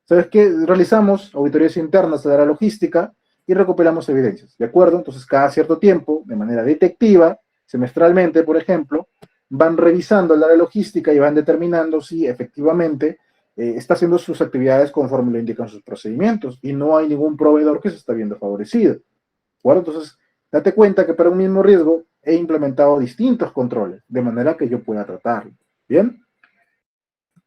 ¿Sabes qué? Realizamos auditorías internas de la logística y recopilamos evidencias, ¿de acuerdo? Entonces, cada cierto tiempo, de manera detectiva, semestralmente, por ejemplo, van revisando la logística y van determinando si efectivamente está haciendo sus actividades conforme lo indican sus procedimientos y no hay ningún proveedor que se está viendo favorecido, ¿de acuerdo? Entonces, date cuenta que para un mismo riesgo he implementado distintos controles, de manera que yo pueda tratarlo, ¿bien?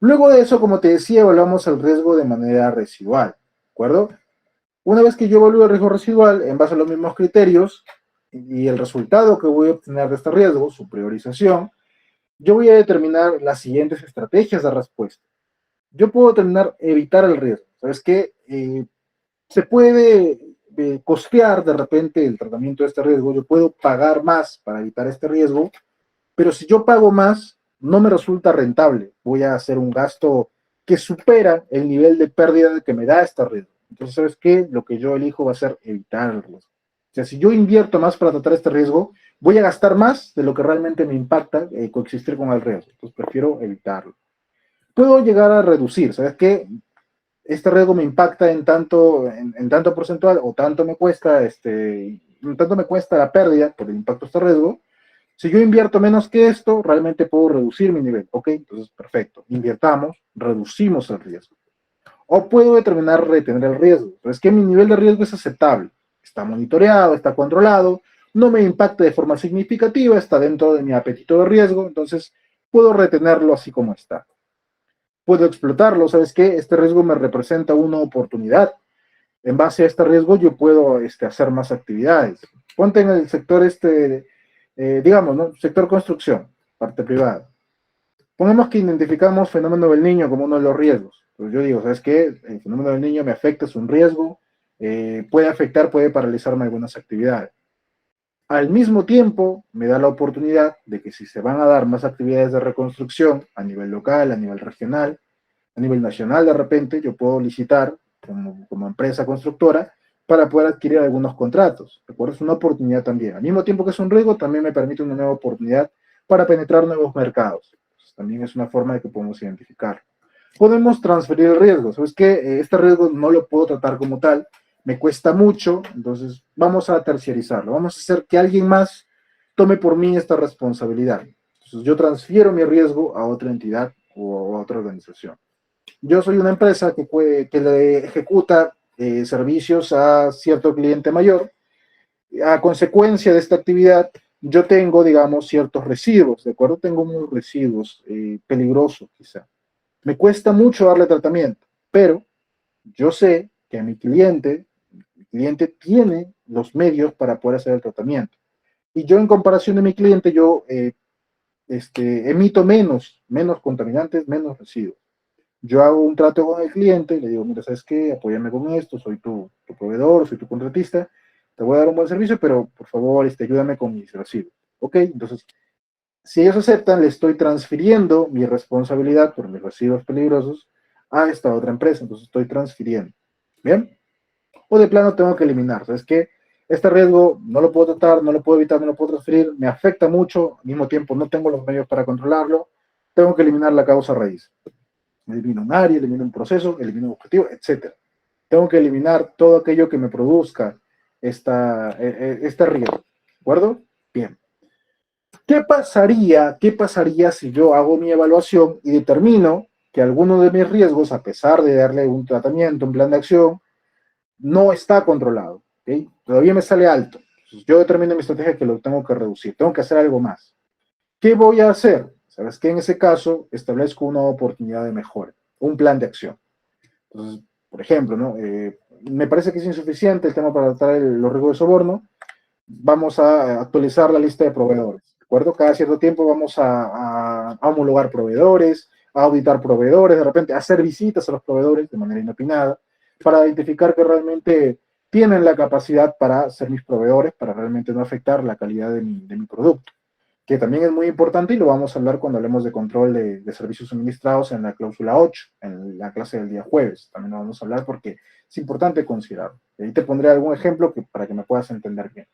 Luego de eso, como te decía, evaluamos el riesgo de manera residual, ¿de acuerdo? Una vez que yo evalúo el riesgo residual en base a los mismos criterios y el resultado que voy a obtener de este riesgo, su priorización, yo voy a determinar las siguientes estrategias de respuesta. Yo puedo determinar evitar el riesgo. ¿Sabes qué? Se puede costear de repente el tratamiento de este riesgo. Yo puedo pagar más para evitar este riesgo, pero si yo pago más, no me resulta rentable. Voy a hacer un gasto que supera el nivel de pérdida que me da este riesgo. Entonces, ¿sabes qué? Lo que yo elijo va a ser evitar el riesgo. O sea, si yo invierto más para tratar este riesgo, voy a gastar más de lo que realmente me impacta coexistir con el riesgo. Entonces, prefiero evitarlo. Puedo llegar a reducir, ¿sabes qué? Este riesgo me impacta en tanto porcentual o tanto me cuesta, tanto me cuesta la pérdida por el impacto de este riesgo. Si yo invierto menos que esto, realmente puedo reducir mi nivel. Ok, entonces perfecto. Invirtamos, reducimos el riesgo. O puedo determinar retener el riesgo. Pero es que mi nivel de riesgo es aceptable. Está monitoreado, está controlado, no me impacta de forma significativa, está dentro de mi apetito de riesgo, entonces puedo retenerlo así como está. Puedo explotarlo, ¿sabes qué? Este riesgo me representa una oportunidad. En base a este riesgo yo puedo hacer más actividades. Ponte en el sector digamos, ¿no? Sector construcción, parte privada. Pongamos que identificamos fenómeno del niño como uno de los riesgos. Pues yo digo, ¿sabes qué? El fenómeno del niño me afecta, es un riesgo, puede afectar, puede paralizarme algunas actividades. Al mismo tiempo, me da la oportunidad de que si se van a dar más actividades de reconstrucción a nivel local, a nivel regional, a nivel nacional de repente, yo puedo licitar como empresa constructora para poder adquirir algunos contratos. ¿De acuerdo? Es una oportunidad también. Al mismo tiempo que es un riesgo, también me permite una nueva oportunidad para penetrar nuevos mercados. Entonces, también es una forma de que podemos identificar. Podemos transferir el riesgo. ¿Sabes qué? Este riesgo no lo puedo tratar como tal, me cuesta mucho, entonces vamos a terciarizarlo. Vamos a hacer que alguien más tome por mí esta responsabilidad. Entonces yo transfiero mi riesgo a otra entidad o a otra organización. Yo soy una empresa que le ejecuta servicios a cierto cliente mayor. A consecuencia de esta actividad, yo tengo, digamos, ciertos residuos, ¿de acuerdo? Tengo unos residuos peligrosos, quizá. Me cuesta mucho darle tratamiento, pero yo sé que mi cliente tiene los medios para poder hacer el tratamiento. Y yo, en comparación de mi cliente, yo emito menos contaminantes, menos residuos. Yo hago un trato con el cliente y le digo, mira, ¿sabes qué? Apóyame con esto, soy tu proveedor, soy tu contratista, te voy a dar un buen servicio, pero por favor, ayúdame con mis residuos. ¿Ok? Entonces, si ellos aceptan, le estoy transfiriendo mi responsabilidad por mis residuos peligrosos a esta otra empresa, entonces estoy transfiriendo. ¿Bien? O de plano tengo que eliminar, ¿sabes qué? Este riesgo no lo puedo tratar, no lo puedo evitar, no lo puedo transferir, me afecta mucho, al mismo tiempo no tengo los medios para controlarlo, tengo que eliminar la causa raíz. Elimino un área, elimino un proceso, elimino un objetivo, etc. Tengo que eliminar todo aquello que me produzca este riesgo. ¿De acuerdo? Bien. ¿Qué pasaría si yo hago mi evaluación y determino que alguno de mis riesgos, a pesar de darle un tratamiento, un plan de acción, no está controlado? ¿Okay? Todavía me sale alto. Entonces, yo determino mi estrategia que lo tengo que reducir. Tengo que hacer algo más. ¿Qué voy a hacer? ¿Sabes qué? En ese caso, establezco una oportunidad de mejora, un plan de acción. Entonces, por ejemplo, ¿no? Me parece que es insuficiente el tema para tratar los riesgos de soborno. Vamos a actualizar la lista de proveedores. ¿De acuerdo? Cada cierto tiempo vamos a homologar proveedores, a auditar proveedores, de repente hacer visitas a los proveedores de manera inopinada para identificar que realmente tienen la capacidad para ser mis proveedores, para realmente no afectar la calidad de mi producto, que también es muy importante y lo vamos a hablar cuando hablemos de control de servicios suministrados en la cláusula 8, en la clase del día jueves. También lo vamos a hablar porque es importante considerarlo. Y ahí te pondré algún ejemplo para que me puedas entender bien.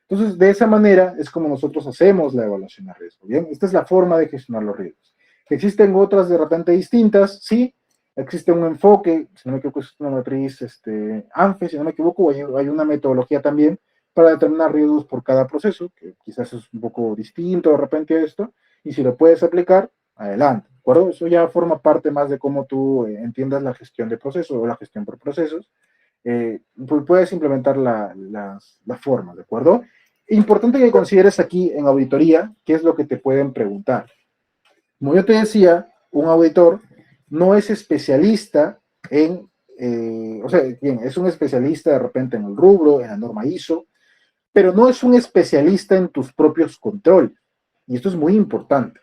Entonces, de esa manera es como nosotros hacemos la evaluación de riesgo. ¿Bien? Esta es la forma de gestionar los riesgos. ¿Existen otras de repente distintas? Sí. Existe un enfoque, si no me equivoco, es una matriz ANFE, si no me equivoco, hay una metodología también para determinar riesgos por cada proceso, que quizás es un poco distinto de repente a esto, y si lo puedes aplicar, adelante, ¿de acuerdo? Eso ya forma parte más de cómo tú entiendas la gestión de procesos o la gestión por procesos. Pues puedes implementar la forma, ¿de acuerdo? Importante que consideres aquí en auditoría qué es lo que te pueden preguntar. Como yo te decía, un auditor no es especialista en o sea, bien, es un especialista de repente en el rubro, en la norma ISO, pero no es un especialista en tus propios controles. Y esto es muy importante.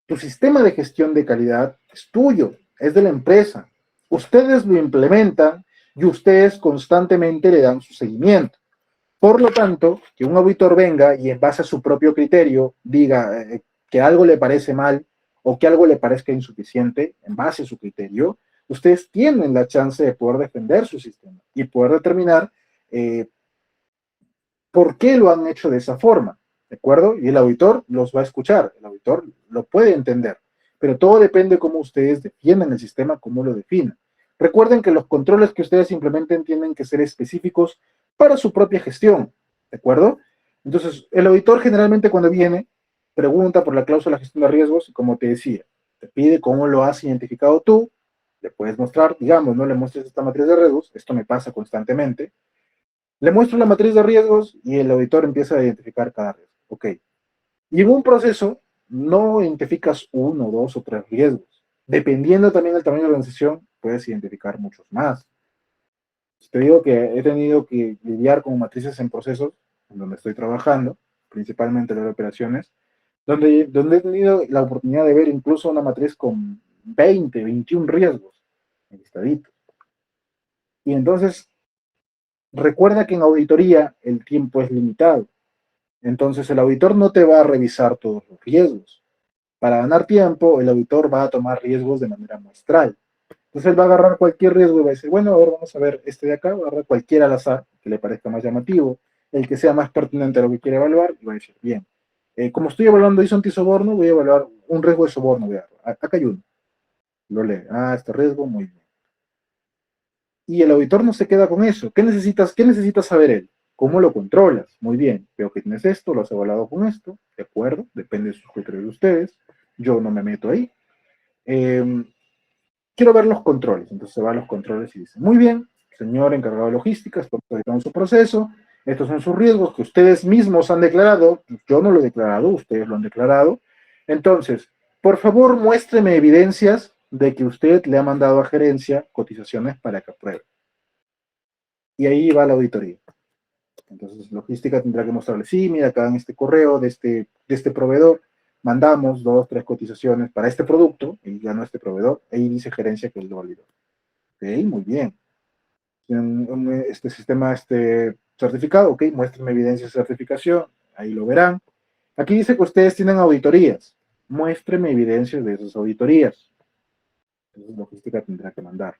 Tu sistema de gestión de calidad es tuyo, es de la empresa. Ustedes lo implementan y ustedes constantemente le dan su seguimiento. Por lo tanto, que un auditor venga y en base a su propio criterio diga que algo le parece mal o que algo le parezca insuficiente, en base a su criterio, ustedes tienen la chance de poder defender su sistema y poder determinar eh, por qué lo han hecho de esa forma, ¿de acuerdo? Y el auditor los va a escuchar, el auditor lo puede entender, pero todo depende de cómo ustedes defiendan el sistema, cómo lo definen. Recuerden que los controles que ustedes implementen tienen que ser específicos para su propia gestión, ¿de acuerdo? Entonces, el auditor generalmente cuando viene, pregunta por la cláusula de gestión de riesgos y como te decía, te pide cómo lo has identificado tú, le puedes mostrar, digamos, no le muestres esta matriz de riesgos, esto me pasa constantemente, le muestro la matriz de riesgos y el auditor empieza a identificar cada riesgo. Ok. Y en un proceso no identificas uno, dos o tres riesgos. Dependiendo también del tamaño de la organización, puedes identificar muchos más. Te digo que he tenido que lidiar con matrices en procesos en donde estoy trabajando, principalmente en las operaciones, donde he tenido la oportunidad de ver incluso una matriz con 20, 21 riesgos en listadito. Y entonces, recuerda que en auditoría el tiempo es limitado. Entonces el auditor no te va a revisar todos los riesgos. Para ganar tiempo, el auditor va a tomar riesgos de manera muestral. Entonces él va a agarrar cualquier riesgo y va a decir, bueno, a ver, vamos a ver este de acá, va a agarrar cualquiera al azar que le parezca más llamativo, el que sea más pertinente a lo que quiere evaluar, y va a decir, bien, como estoy evaluando ISO antisoborno, voy a evaluar un riesgo de soborno. Acá hay uno. Lo lee. Ah, este riesgo, muy bien. Y el auditor no se queda con eso. Qué necesitas saber él? ¿Cómo lo controlas? Muy bien, veo que tienes esto, lo has evaluado con esto, de acuerdo, depende de sus criterios de ustedes, yo no me meto ahí. Eh, quiero ver los controles, entonces se va a los controles y dice, muy bien, señor encargado de logística, esto es su proceso, estos son sus riesgos que ustedes mismos han declarado, yo no lo he declarado, ustedes lo han declarado, entonces, por favor, muéstreme evidencias de que usted le ha mandado a gerencia cotizaciones para que apruebe. Y ahí va la auditoría. Entonces, logística tendrá que mostrarle, sí, mira, acá en este correo de este proveedor, mandamos 2, 3 cotizaciones para este producto, y ganó este proveedor, ahí dice gerencia que él lo validó. Ok, muy bien. Este sistema, certificado, ok, muéstrenme evidencia de certificación, ahí lo verán. Aquí dice que ustedes tienen auditorías, muéstrenme evidencia de esas auditorías. Entonces, logística tendrá que mandar.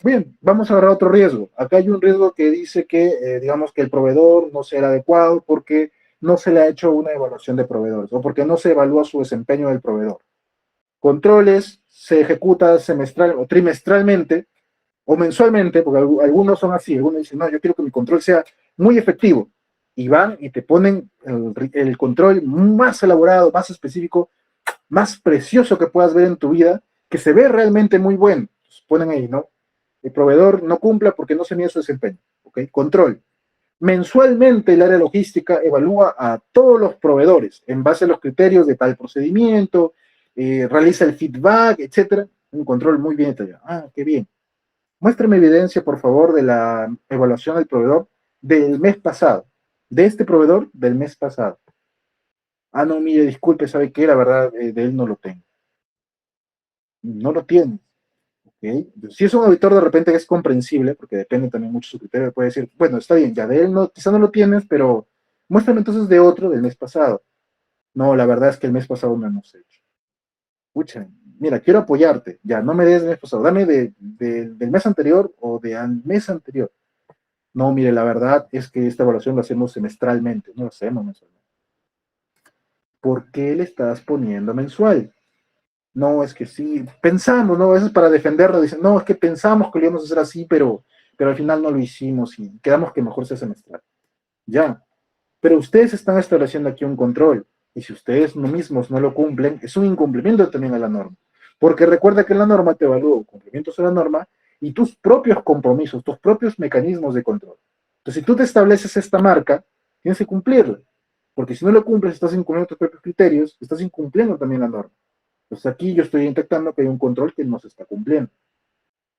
Bien, vamos a agarrar otro riesgo. Acá hay un riesgo que dice que, digamos, que el proveedor no será adecuado porque no se le ha hecho una evaluación de proveedores o porque no se evalúa su desempeño del proveedor. Controles se ejecuta semestral o trimestralmente o mensualmente, porque algunos son así, algunos dicen, no, yo quiero que mi control sea muy efectivo. Y van y te ponen el control más elaborado, más específico, más precioso que puedas ver en tu vida, que se ve realmente muy bueno. Entonces ponen ahí, ¿no? El proveedor no cumpla porque no se mide su desempeño. ¿Ok? Control. Mensualmente el área logística evalúa a todos los proveedores en base a los criterios de tal procedimiento, realiza el feedback, etcétera. Un control muy bien detallado. Ah, qué bien. Muéstrame evidencia, por favor, de la evaluación del proveedor del mes pasado. De este proveedor del mes pasado. Ah, no, mire, disculpe, ¿sabe qué? La verdad, de él no lo tengo. No lo tiene. ¿Okay? Si es un auditor de repente es comprensible, porque depende también mucho de su criterio, puede decir, bueno, está bien, ya de él no, quizá no lo tienes, pero muéstrame entonces de otro del mes pasado. No, la verdad es que el mes pasado no hemos hecho. Escucha, mira, quiero apoyarte, ya, no me des del mes pasado, dame del mes anterior o del mes anterior. No, mire, la verdad es que esta evaluación la hacemos semestralmente, no lo hacemos mensualmente. ¿Por qué le estás poniendo mensual? No, es que sí, pensamos, ¿no? A veces para defenderlo dicen, no, es que pensamos que lo íbamos a hacer así, pero al final no lo hicimos y quedamos que mejor sea semestral. Ya, pero ustedes están estableciendo aquí un control y si ustedes mismos no lo cumplen, es un incumplimiento también a la norma. Porque recuerda que la norma te evalúa cumplimientos a la norma y tus propios compromisos, tus propios mecanismos de control. Entonces, si tú te estableces esta marca, tienes que cumplirla. Porque si no lo cumples, estás incumpliendo tus propios criterios, estás incumpliendo también la norma. Entonces aquí yo estoy detectando que hay un control que no se está cumpliendo.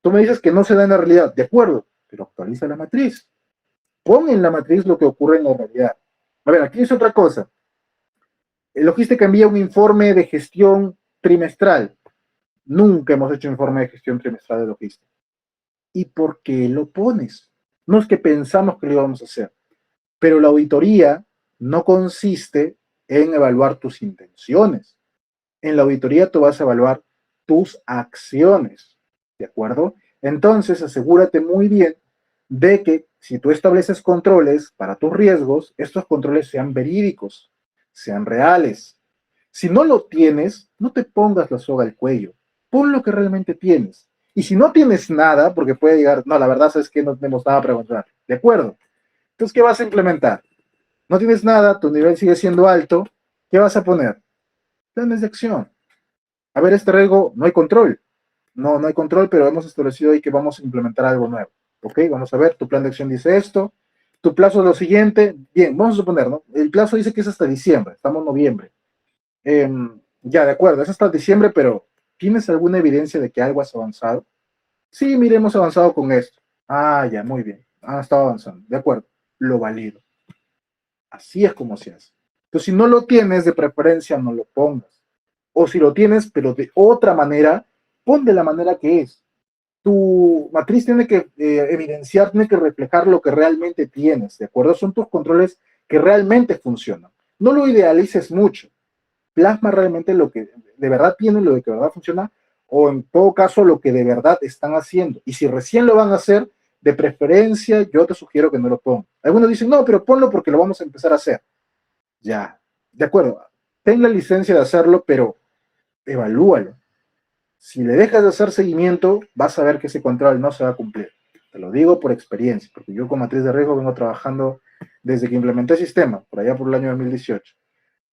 Tú me dices que no se da en la realidad, de acuerdo, pero actualiza la matriz. Pon en la matriz lo que ocurre en la realidad. A ver, aquí es otra cosa. El logística envía un informe de gestión trimestral. Nunca hemos hecho informe de gestión trimestral de logística. ¿Y por qué lo pones? No es que pensamos que lo íbamos a hacer, pero la auditoría no consiste en evaluar tus intenciones. En la auditoría tú vas a evaluar tus acciones, ¿de acuerdo? Entonces asegúrate muy bien de que si tú estableces controles para tus riesgos, estos controles sean verídicos, sean reales. Si no lo tienes, no te pongas la soga al cuello, pon lo que realmente tienes. Y si no tienes nada, porque puede llegar, no, la verdad es que no tenemos nada para encontrar, ¿de acuerdo? Entonces, ¿qué vas a implementar? No tienes nada, tu nivel sigue siendo alto, ¿qué vas a poner? Planes de acción. A ver, este riesgo, no hay control. No hay control, pero hemos establecido ahí que vamos a implementar algo nuevo. ¿Ok? Vamos a ver, tu plan de acción dice esto, tu plazo es lo siguiente. Bien, vamos a suponer, ¿no? El plazo dice que es hasta diciembre, estamos en noviembre. Ya, de acuerdo, es hasta diciembre, pero ¿tienes alguna evidencia de que algo has avanzado? Sí, mire, hemos avanzado con esto. Ah, ya, muy bien. Ha estado avanzando. De acuerdo, lo valido. Así es como se hace. Entonces, si no lo tienes, de preferencia no lo pongas. O si lo tienes, pero de otra manera, pon de la manera que es. Tu matriz tiene que evidenciar, tiene que reflejar lo que realmente tienes, ¿de acuerdo? Son tus controles que realmente funcionan. No lo idealices mucho. Plasma realmente lo que de verdad tienen, lo que de verdad funciona, o en todo caso lo que de verdad están haciendo. Y si recién lo van a hacer, de preferencia yo te sugiero que no lo pongas. Algunos dicen, no, pero ponlo porque lo vamos a empezar a hacer. Ya, de acuerdo, ten la licencia de hacerlo, pero evalúalo. Si le dejas de hacer seguimiento, vas a ver que ese control no se va a cumplir. Te lo digo por experiencia, porque yo con matriz de riesgo vengo trabajando desde que implementé el sistema, por allá por el año 2018.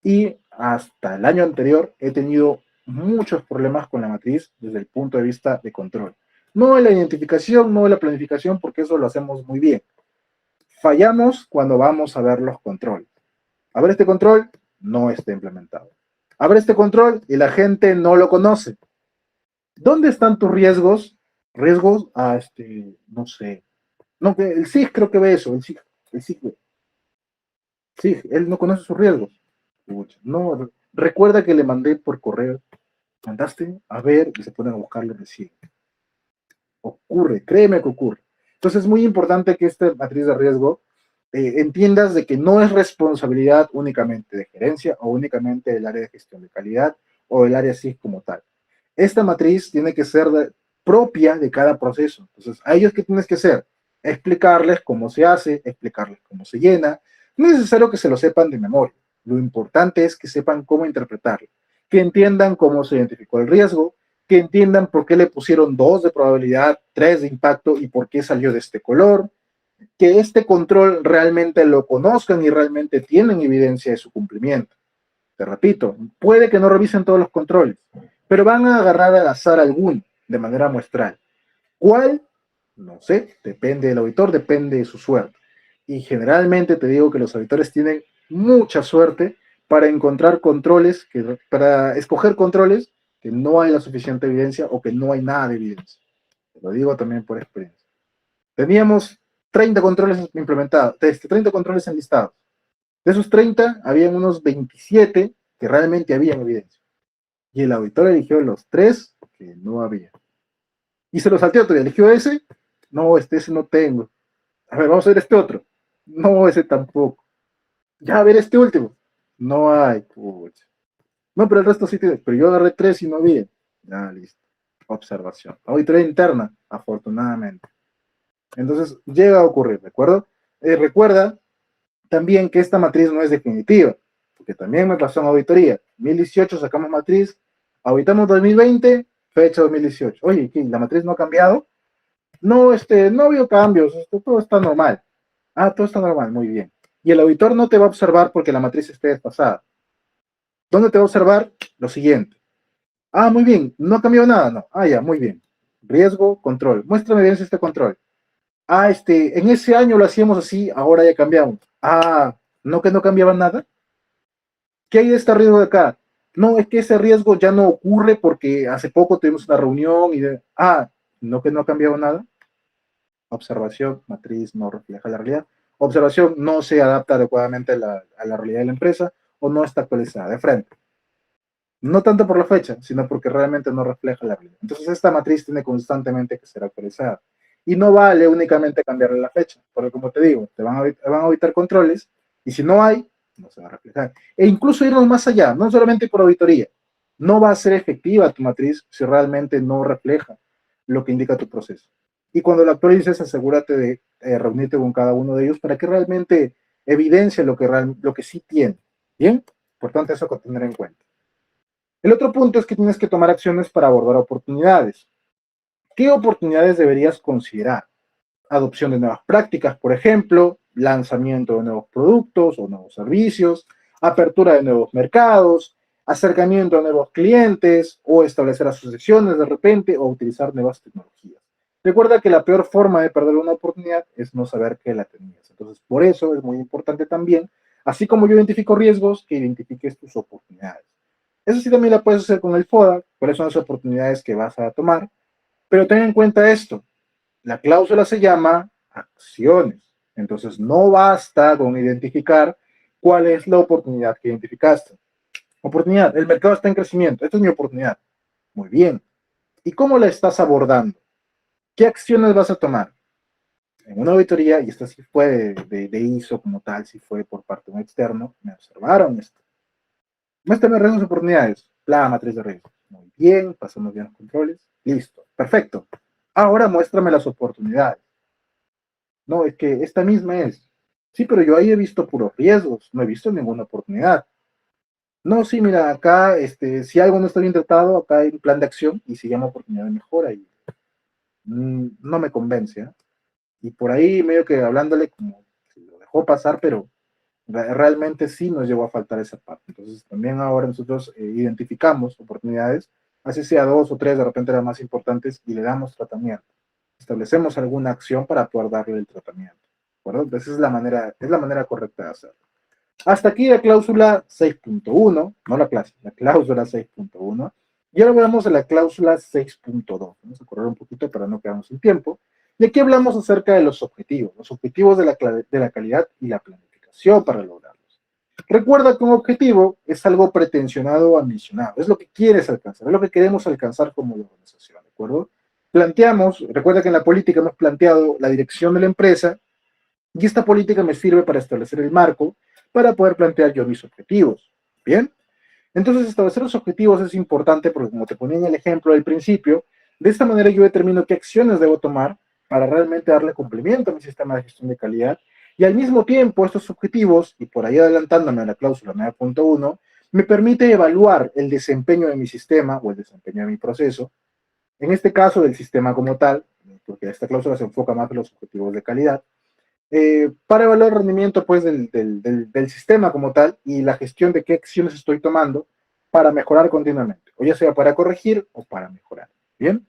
Y hasta el año anterior he tenido muchos problemas con la matriz desde el punto de vista de control. No de la identificación, no de la planificación, porque eso lo hacemos muy bien. Fallamos cuando vamos a ver los controles. A ver, este control no está implementado. A ver, este control y la gente no lo conoce. ¿Dónde están tus riesgos? Riesgos a no sé. No, el SIG creo que ve eso, el SIG ve. Sí, él no conoce sus riesgos. Pucha, no, recuerda que le mandé por correo. Mandaste a ver y se ponen a buscarlo recién. Ocurre, créeme que ocurre. Entonces es muy importante que esta matriz de riesgo entiendas de que no es responsabilidad únicamente de gerencia o únicamente del área de gestión de calidad o del área SIG como tal. Esta matriz tiene que ser propia de cada proceso. Entonces, a ellos, ¿qué tienes que hacer? Explicarles cómo se hace, explicarles cómo se llena. No es necesario que se lo sepan de memoria. Lo importante es que sepan cómo interpretarlo, que entiendan cómo se identificó el riesgo, que entiendan por qué le pusieron 2 de probabilidad, 3 de impacto y por qué salió de este color, que este control realmente lo conozcan y realmente tienen evidencia de su cumplimiento. Te repito, puede que no revisen todos los controles, pero van a agarrar al azar alguno de manera muestral. ¿Cuál? No sé, depende del auditor, depende de su suerte. Y generalmente te digo que los auditores tienen mucha suerte para encontrar controles, para escoger controles que no hay la suficiente evidencia o que no hay nada de evidencia. Te lo digo también por experiencia. Teníamos 30 controles implementados, 30 controles enlistados. De esos 30, habían unos 27 que realmente habían evidencia. Y el auditor eligió los 3 que no había. Y se lo salteó todavía. ¿Eligió ese? No, ese no tengo. A ver, vamos a ver este otro. No, ese tampoco. Ya, a ver este último. No hay. Pucha. No, pero el resto sí tiene. Pero yo agarré 3 y no había. Ya, listo. Observación. Auditoría interna, afortunadamente. Entonces, llega a ocurrir, ¿de acuerdo? Recuerda también que esta matriz no es definitiva, porque también me pasó en auditoría. 2018 sacamos matriz, auditamos 2020, fecha 2018. Oye, ¿qué? ¿La matriz no ha cambiado? No, no ha habido cambios, todo está normal. Ah, todo está normal, muy bien. Y el auditor no te va a observar porque la matriz esté desfasada. ¿Dónde te va a observar? Lo siguiente. Ah, muy bien, no ha cambiado nada, no. Ah, ya, muy bien. Riesgo, control. Muéstrame bien este control. Ah, en ese año lo hacíamos así, ahora ya cambiamos. Ah, ¿no que no cambiaba nada? ¿Qué hay de este riesgo de acá? No, es que ese riesgo ya no ocurre porque hace poco tuvimos una reunión y No que no ha cambiado nada. Observación, matriz no refleja la realidad. Observación no se adapta adecuadamente a la realidad de la empresa o no está actualizada de frente. No tanto por la fecha, sino porque realmente no refleja la realidad. Entonces esta matriz tiene constantemente que ser actualizada. Y no vale únicamente cambiarle la fecha, porque como te digo, te van a auditar controles y si no hay, no se va a reflejar. E incluso irnos más allá, no solamente por auditoría, no va a ser efectiva tu matriz si realmente no refleja lo que indica tu proceso. Y cuando lo actualices, asegúrate de reunirte con cada uno de ellos para que realmente evidencie lo que sí tiene. ¿Bien? Importante eso que tener en cuenta. El otro punto es que tienes que tomar acciones para abordar oportunidades. ¿Qué oportunidades deberías considerar? Adopción de nuevas prácticas, por ejemplo, lanzamiento de nuevos productos o nuevos servicios, apertura de nuevos mercados, acercamiento a nuevos clientes o establecer asociaciones de repente o utilizar nuevas tecnologías. Recuerda que la peor forma de perder una oportunidad es no saber que la tenías. Entonces, por eso es muy importante también, así como yo identifico riesgos, que identifiques tus oportunidades. Eso sí también la puedes hacer con el FODA, cuáles son las oportunidades que vas a tomar, pero ten en cuenta esto, la cláusula se llama acciones, entonces no basta con identificar cuál es la oportunidad que identificaste. Oportunidad, el mercado está en crecimiento, esta es mi oportunidad. Muy bien. ¿Y cómo la estás abordando? ¿Qué acciones vas a tomar? En una auditoría, y esta sí fue de ISO como tal, sí fue por parte de un externo, me observaron esto. Muéstrame riesgos y oportunidades. La matriz de riesgos. Muy bien, pasamos bien los controles. Listo, perfecto. Ahora muéstrame las oportunidades. No, es que esta misma es. Sí, pero yo ahí he visto puros riesgos, no he visto ninguna oportunidad. No, sí, mira, acá, si algo no está bien tratado, acá hay un plan de acción y se llama oportunidad de mejora y no me convence. ¿Eh? Y por ahí medio que hablándole como se lo dejó pasar, pero realmente sí nos llegó a faltar esa parte. Entonces también ahora nosotros identificamos oportunidades, así sea dos o tres, de repente las más importantes, y le damos tratamiento. Establecemos alguna acción para poder darle el tratamiento. ¿De acuerdo? Entonces es la manera correcta de hacerlo. Hasta aquí la cláusula 6.1, no la clase, la cláusula 6.1. Y ahora vamos a la cláusula 6.2. Vamos a correr un poquito para no quedarnos sin tiempo. Y aquí hablamos acerca de los objetivos de la calidad y la planificación para lograrlos. Recuerda que un objetivo es algo pretensionado o ambicionado, es lo que quieres alcanzar, es lo que queremos alcanzar como organización, ¿de acuerdo? Recuerda que en la política hemos planteado la dirección de la empresa y esta política me sirve para establecer el marco para poder plantear yo mis objetivos. ¿Bien? Entonces, establecer los objetivos es importante porque, como te ponía en el ejemplo del principio, de esta manera yo determino qué acciones debo tomar para realmente darle cumplimiento a mi sistema de gestión de calidad y al mismo tiempo estos objetivos, y por ahí adelantándome a la cláusula 9.1, me permite evaluar el desempeño de mi sistema o el desempeño de mi proceso, en este caso del sistema como tal, porque esta cláusula se enfoca más en los objetivos de calidad, para evaluar el rendimiento pues, del sistema como tal y la gestión de qué acciones estoy tomando para mejorar continuamente, o ya sea para corregir o para mejorar. Bien,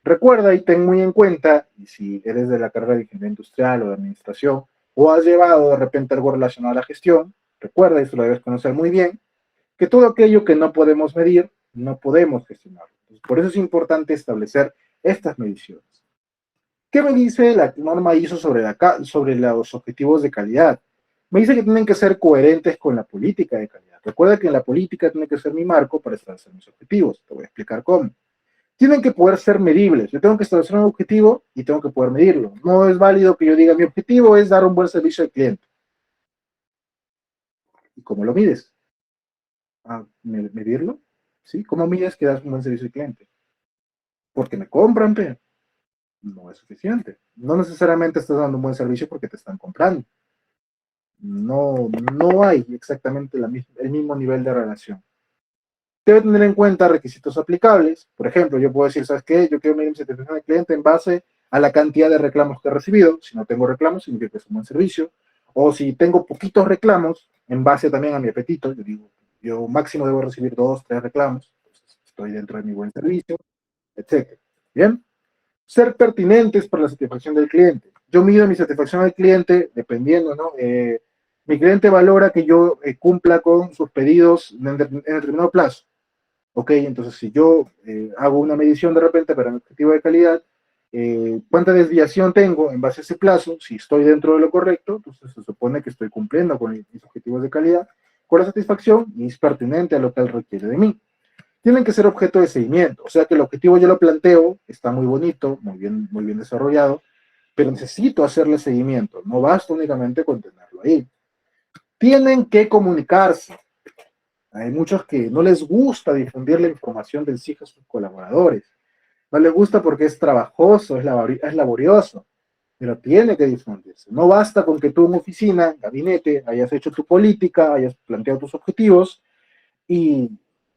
recuerda y ten muy en cuenta, y si eres de la carrera de ingeniería industrial o de administración, o has llevado de repente algo relacionado a la gestión, recuerda, y esto lo debes conocer muy bien, que todo aquello que no podemos medir, no podemos gestionarlo. Entonces, por eso es importante establecer estas mediciones. ¿Qué me dice la norma ISO sobre los objetivos de calidad? Me dice que tienen que ser coherentes con la política de calidad. Recuerda que la política tiene que ser mi marco para establecer mis objetivos. Te voy a explicar cómo. Tienen que poder ser medibles. Yo tengo que establecer un objetivo y tengo que poder medirlo. No es válido que yo diga mi objetivo es dar un buen servicio al cliente. ¿Y cómo lo mides? ¿Medirlo? ¿Sí? ¿Cómo mides que das un buen servicio al cliente? Porque me compran, pero no es suficiente. No necesariamente estás dando un buen servicio porque te están comprando. No hay exactamente el mismo nivel de relación. Debe tener en cuenta requisitos aplicables. Por ejemplo, yo puedo decir, ¿sabes qué? Yo quiero medir mi satisfacción del cliente en base a la cantidad de reclamos que he recibido. Si no tengo reclamos, significa que es un buen servicio. O si tengo poquitos reclamos, en base también a mi apetito, yo digo, yo máximo debo recibir 2, 3 reclamos. Entonces, estoy dentro de mi buen servicio, etc. Bien. Ser pertinentes para la satisfacción del cliente. Yo mido mi satisfacción al cliente dependiendo, ¿no? Mi cliente valora que yo cumpla con sus pedidos en determinado plazo. Ok, entonces si yo hago una medición de repente para mi objetivo de calidad, cuánta desviación tengo en base a ese plazo. Si estoy dentro de lo correcto, entonces se supone que estoy cumpliendo con mis objetivos de calidad, con la satisfacción, y es pertinente a lo que él requiere de mí. Tienen que ser objeto de seguimiento, o sea que el objetivo yo lo planteo, está muy bonito, muy bien desarrollado, pero necesito hacerle seguimiento, no basta únicamente con tenerlo ahí. Tienen que comunicarse. Hay muchos que no les gusta difundir la información del SIG a sus colaboradores. No les gusta porque es trabajoso, es laborioso, pero tiene que difundirse. No basta con que tú en oficina, gabinete, hayas hecho tu política, hayas planteado tus objetivos y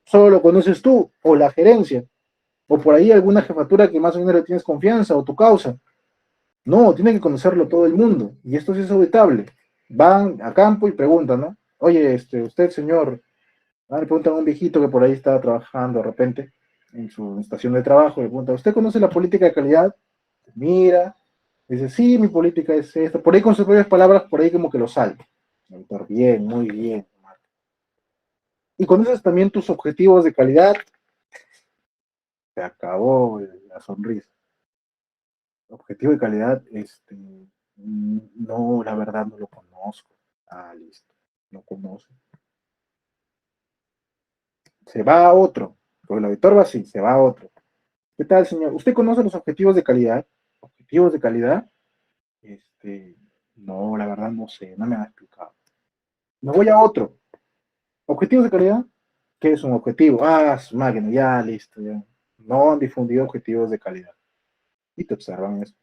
solo lo conoces tú o la gerencia o por ahí alguna jefatura que más o menos le tienes confianza o tu causa. No, tiene que conocerlo todo el mundo y esto sí es auditable. Van a campo y preguntan, ¿no? Oye, usted, señor, le preguntan a un viejito que por ahí está trabajando de repente en su estación de trabajo, le pregunta, ¿usted conoce la política de calidad? Mira, dice, sí, mi política es esta. Por ahí con sus propias palabras, por ahí como que lo salta. Bien, muy bien. Y conoces también tus objetivos de calidad, se acabó la sonrisa. Objetivo de calidad, no, la verdad no lo conozco. Ah, listo, no conoce. Se va a otro, porque el auditor va así, se va a otro. ¿Qué tal, señor? ¿Usted conoce los objetivos de calidad? ¿Objetivos de calidad? No, la verdad no sé, no me han explicado. Me voy a otro. ¿Objetivos de calidad? ¿Qué es un objetivo? Ah, su máquina, ya, listo, ya. No han difundido objetivos de calidad. Y te observan eso.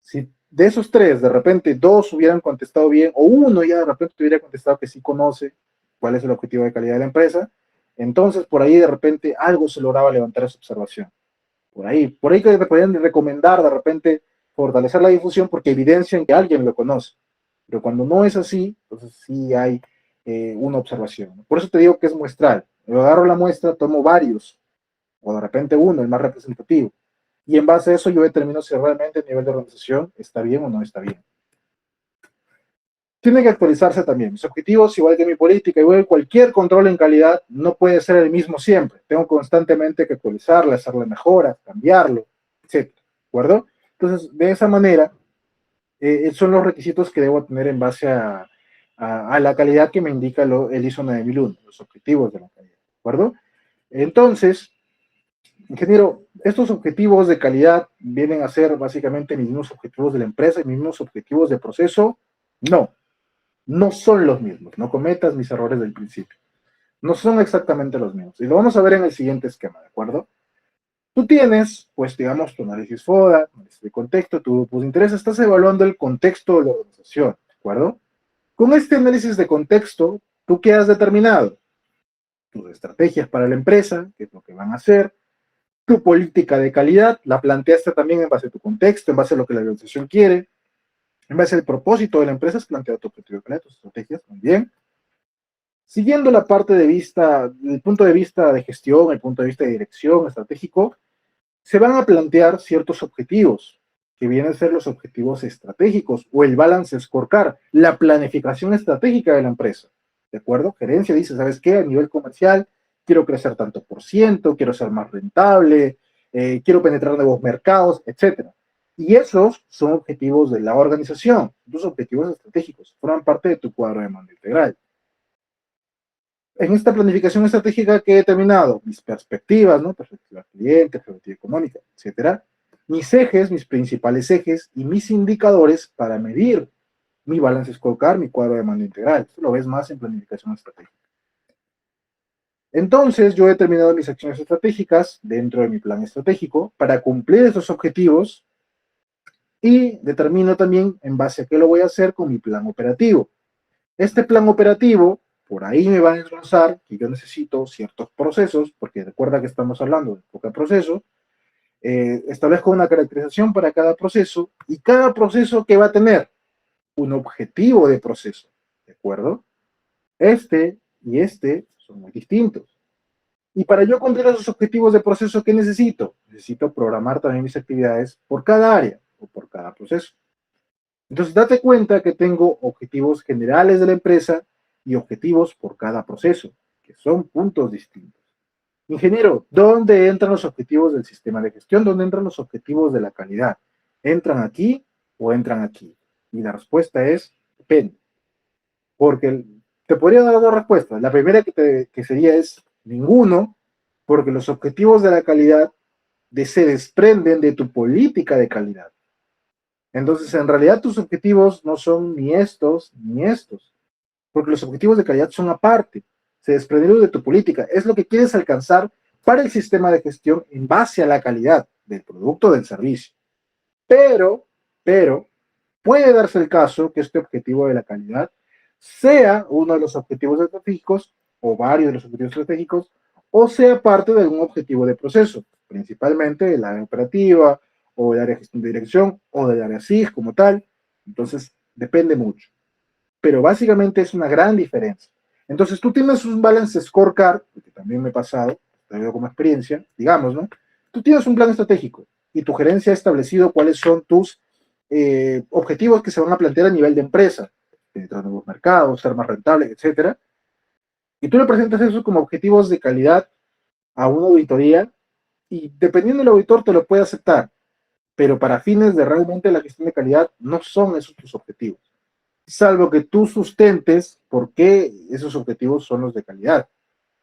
Si de esos tres, de repente, dos hubieran contestado bien, o uno ya de repente te hubiera contestado que sí conoce cuál es el objetivo de calidad de la empresa, entonces por ahí de repente algo se lograba levantar esa observación. Por ahí que te podrían recomendar de repente fortalecer la difusión porque evidencian que alguien lo conoce. Pero cuando no es así, entonces sí hay una observación. Por eso te digo que es muestral. Yo agarro la muestra, tomo varios, o de repente uno, el más representativo. Y en base a eso yo determino si realmente el nivel de organización está bien o no está bien. Tiene que actualizarse también. Mis objetivos, igual que mi política, igual que cualquier control en calidad, no puede ser el mismo siempre. Tengo constantemente que actualizarle, hacerle mejoras, cambiarlo, etc. ¿De acuerdo? Entonces, de esa manera, son los requisitos que debo tener en base a la calidad que me indica el ISO 9001, los objetivos de la calidad. ¿De acuerdo? Entonces, ingeniero, estos objetivos de calidad vienen a ser básicamente mis mismos objetivos de la empresa y mis mismos objetivos de proceso. No, no son los mismos. No cometas mis errores del principio. No son exactamente los mismos. Y lo vamos a ver en el siguiente esquema, ¿de acuerdo? Tú tienes, pues, digamos, tu análisis FODA, análisis de contexto, tu grupo de interés, estás evaluando el contexto de la organización, ¿de acuerdo? Con este análisis de contexto, ¿tú qué has determinado? Tus estrategias para la empresa, qué es lo que van a hacer, tu política de calidad, la planteaste también en base a tu contexto, en base a lo que la organización quiere, en base al propósito de la empresa, has planteado tu objetivo de calidad, tus estrategias, muy bien. Siguiendo la parte de vista, el punto de vista de gestión, el punto de vista de dirección estratégico, se van a plantear ciertos objetivos, que vienen a ser los objetivos estratégicos o el balance scorecard, la planificación estratégica de la empresa. ¿De acuerdo? Gerencia dice, ¿sabes qué? A nivel comercial, quiero crecer tanto por ciento, quiero ser más rentable, quiero penetrar nuevos mercados, etcétera. Y esos son objetivos de la organización, tus objetivos estratégicos, forman parte de tu cuadro de mando integral. En esta planificación estratégica que he determinado mis perspectivas, ¿no? Perspectiva cliente, perspectiva económica, etcétera. Mis ejes, mis principales ejes y mis indicadores para medir mi balance scorecard, mi cuadro de mando integral. Esto lo ves más en planificación estratégica. Entonces, yo he determinado mis acciones estratégicas dentro de mi plan estratégico para cumplir estos objetivos y determino también en base a qué lo voy a hacer con mi plan operativo. Este plan operativo, por ahí me va a desglosar que yo necesito ciertos procesos, porque recuerda que estamos hablando de poco proceso, establezco una caracterización para cada proceso y cada proceso que va a tener un objetivo de proceso, ¿de acuerdo? Este y este son muy distintos. Y para yo cumplir esos objetivos de proceso, ¿qué necesito? Necesito programar también mis actividades por cada área o por cada proceso. Entonces, date cuenta que tengo objetivos generales de la empresa y objetivos por cada proceso, que son puntos distintos. Ingeniero, ¿dónde entran los objetivos del sistema de gestión? ¿Dónde entran los objetivos de la calidad? ¿Entran aquí o entran aquí? Y la respuesta es, depende. Porque te podría dar dos respuestas. La primera que sería es ninguno, porque los objetivos de la calidad se desprenden de tu política de calidad. Entonces, en realidad tus objetivos no son ni estos ni estos, porque los objetivos de calidad son aparte, se desprendieron de tu política, es lo que quieres alcanzar para el sistema de gestión en base a la calidad del producto o del servicio. Pero, puede darse el caso que este objetivo de la calidad sea uno de los objetivos estratégicos o varios de los objetivos estratégicos o sea parte de algún objetivo de proceso, principalmente el área operativa o el área de gestión de dirección o del área SIG como tal. Entonces, depende mucho. Pero básicamente es una gran diferencia. Entonces, tú tienes un balance scorecard, que también me he pasado, te digo como experiencia, digamos, ¿no? Tú tienes un plan estratégico y tu gerencia ha establecido cuáles son tus objetivos que se van a plantear a nivel de empresa, penetrar nuevos mercados, ser más rentable, etcétera. Y tú le presentas eso como objetivos de calidad a una auditoría y dependiendo del auditor te lo puede aceptar, pero para fines de realmente la gestión de calidad no son esos tus objetivos, salvo que tú sustentes por qué esos objetivos son los de calidad.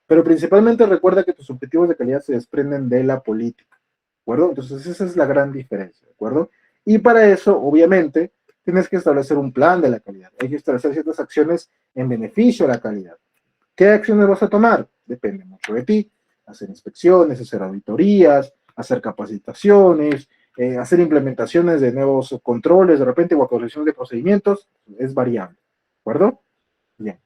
Pero principalmente recuerda que tus objetivos de calidad se desprenden de la política, ¿de acuerdo? Entonces esa es la gran diferencia, ¿de acuerdo? Y para eso, obviamente, tienes que establecer un plan de la calidad. Hay que establecer ciertas acciones en beneficio de la calidad. ¿Qué acciones vas a tomar? Depende mucho de ti. Hacer inspecciones, hacer auditorías, hacer capacitaciones, hacer implementaciones de nuevos controles, de repente, o actualización de procedimientos, es variable, ¿de acuerdo? Bien.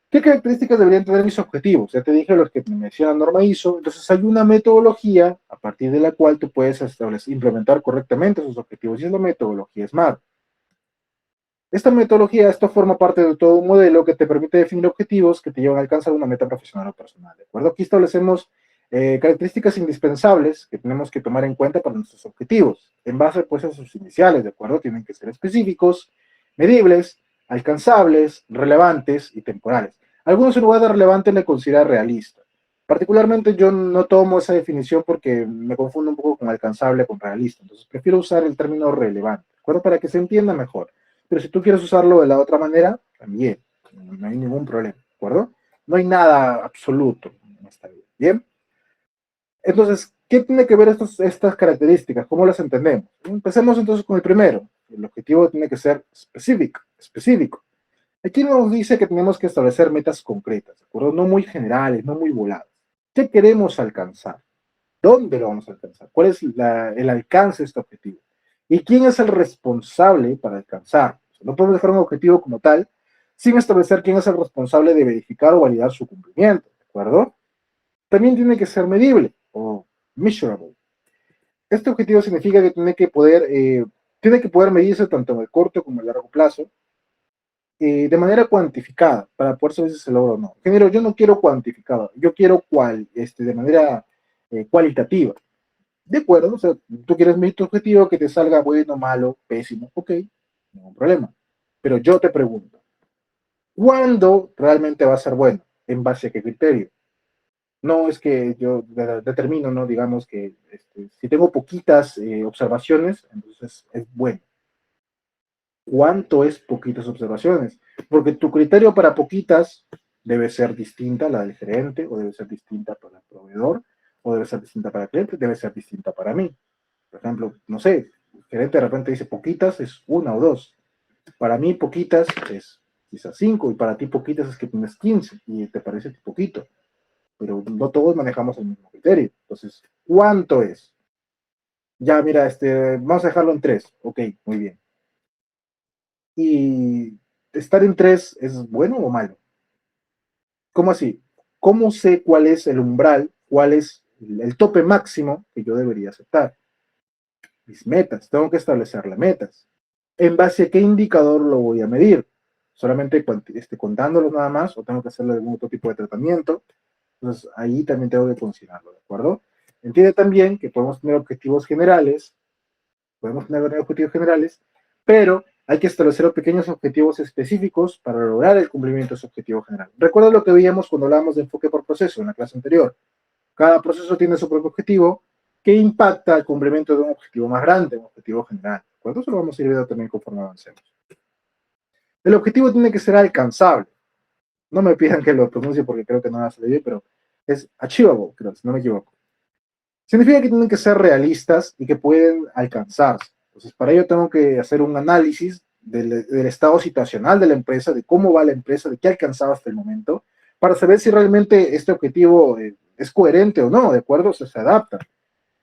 ¿Qué características deberían tener mis objetivos? Ya te dije los que me menciona norma ISO. Entonces hay una metodología a partir de la cual tú puedes implementar correctamente esos objetivos y es la metodología SMART. Esta metodología, esto forma parte de todo un modelo que te permite definir objetivos que te llevan a alcanzar una meta profesional o personal. ¿De acuerdo? Aquí establecemos características indispensables que tenemos que tomar en cuenta para nuestros objetivos, en base pues a sus iniciales, ¿de acuerdo? Tienen que ser específicos, medibles, alcanzables, relevantes y temporales. Algunos en lugar de relevante le considera realista. Particularmente yo no tomo esa definición porque me confundo un poco con alcanzable con realista, entonces prefiero usar el término relevante, ¿de acuerdo? Para que se entienda mejor. Pero si tú quieres usarlo de la otra manera, también, no hay ningún problema, ¿de acuerdo? No hay nada absoluto en esta vida, ¿bien? Entonces, ¿qué tiene que ver estas características? ¿Cómo las entendemos? Empecemos entonces con el primero. El objetivo tiene que ser específico. Aquí nos dice que tenemos que establecer metas concretas, ¿de acuerdo? No muy generales, no muy voladas. ¿Qué queremos alcanzar? ¿Dónde lo vamos a alcanzar? ¿Cuál es el alcance de este objetivo? ¿Y quién es el responsable para alcanzar? O sea, no podemos dejar un objetivo como tal sin establecer quién es el responsable de verificar o validar su cumplimiento, ¿de acuerdo? También tiene que ser medible o measurable. Este objetivo significa que tiene que poder medirse tanto en el corto como en el largo plazo de manera cuantificada para poder saber si se logra o no. Ingeniero, yo no quiero cuantificado, yo quiero de manera cualitativa. De acuerdo, o sea, tú quieres medir tu objetivo, que te salga bueno, malo, pésimo, ok, ningún problema. Pero yo te pregunto, ¿cuándo realmente va a ser bueno? ¿En base a qué criterio? No es que yo determino, ¿no? Digamos que si tengo poquitas observaciones, entonces es bueno. ¿Cuánto es poquitas observaciones? Porque tu criterio para poquitas debe ser distinta a la del gerente, o debe ser distinta para el proveedor, o debe ser distinta para el cliente, debe ser distinta para mí. Por ejemplo, no sé, el gerente de repente dice poquitas es una o dos. Para mí poquitas es quizás 5 y para ti poquitas es que tienes 15 y te parece poquito. Pero no todos manejamos el mismo criterio. Entonces, ¿cuánto es? Ya, mira, vamos a dejarlo en 3. Ok, muy bien. ¿Y estar en 3 es bueno o malo? ¿Cómo así? ¿Cómo sé cuál es el umbral, cuál es el tope máximo que yo debería aceptar? Mis metas, tengo que establecer las metas. ¿En base a qué indicador lo voy a medir? ¿Solamente contándolo nada más o tengo que hacerle algún otro tipo de tratamiento? Entonces ahí también tengo que considerarlo, ¿de acuerdo? Entiende también que podemos tener objetivos generales, pero hay que establecer pequeños objetivos específicos para lograr el cumplimiento de ese objetivo general. Recuerda lo que veíamos cuando hablábamos de enfoque por proceso en la clase anterior. Cada proceso tiene su propio objetivo que impacta al cumplimiento de un objetivo más grande, un objetivo general. ¿De acuerdo? Eso lo vamos a ir viendo también conforme avancemos. El objetivo tiene que ser alcanzable. No me pidan que lo pronuncie porque creo que no va a salir bien, pero es achievable, creo, si no me equivoco. Significa que tienen que ser realistas y que pueden alcanzarse. Entonces, para ello tengo que hacer un análisis del estado situacional de la empresa, de cómo va la empresa, de qué ha alcanzado hasta el momento, para saber si realmente este objetivo es coherente o no, ¿de acuerdo? Se adapta.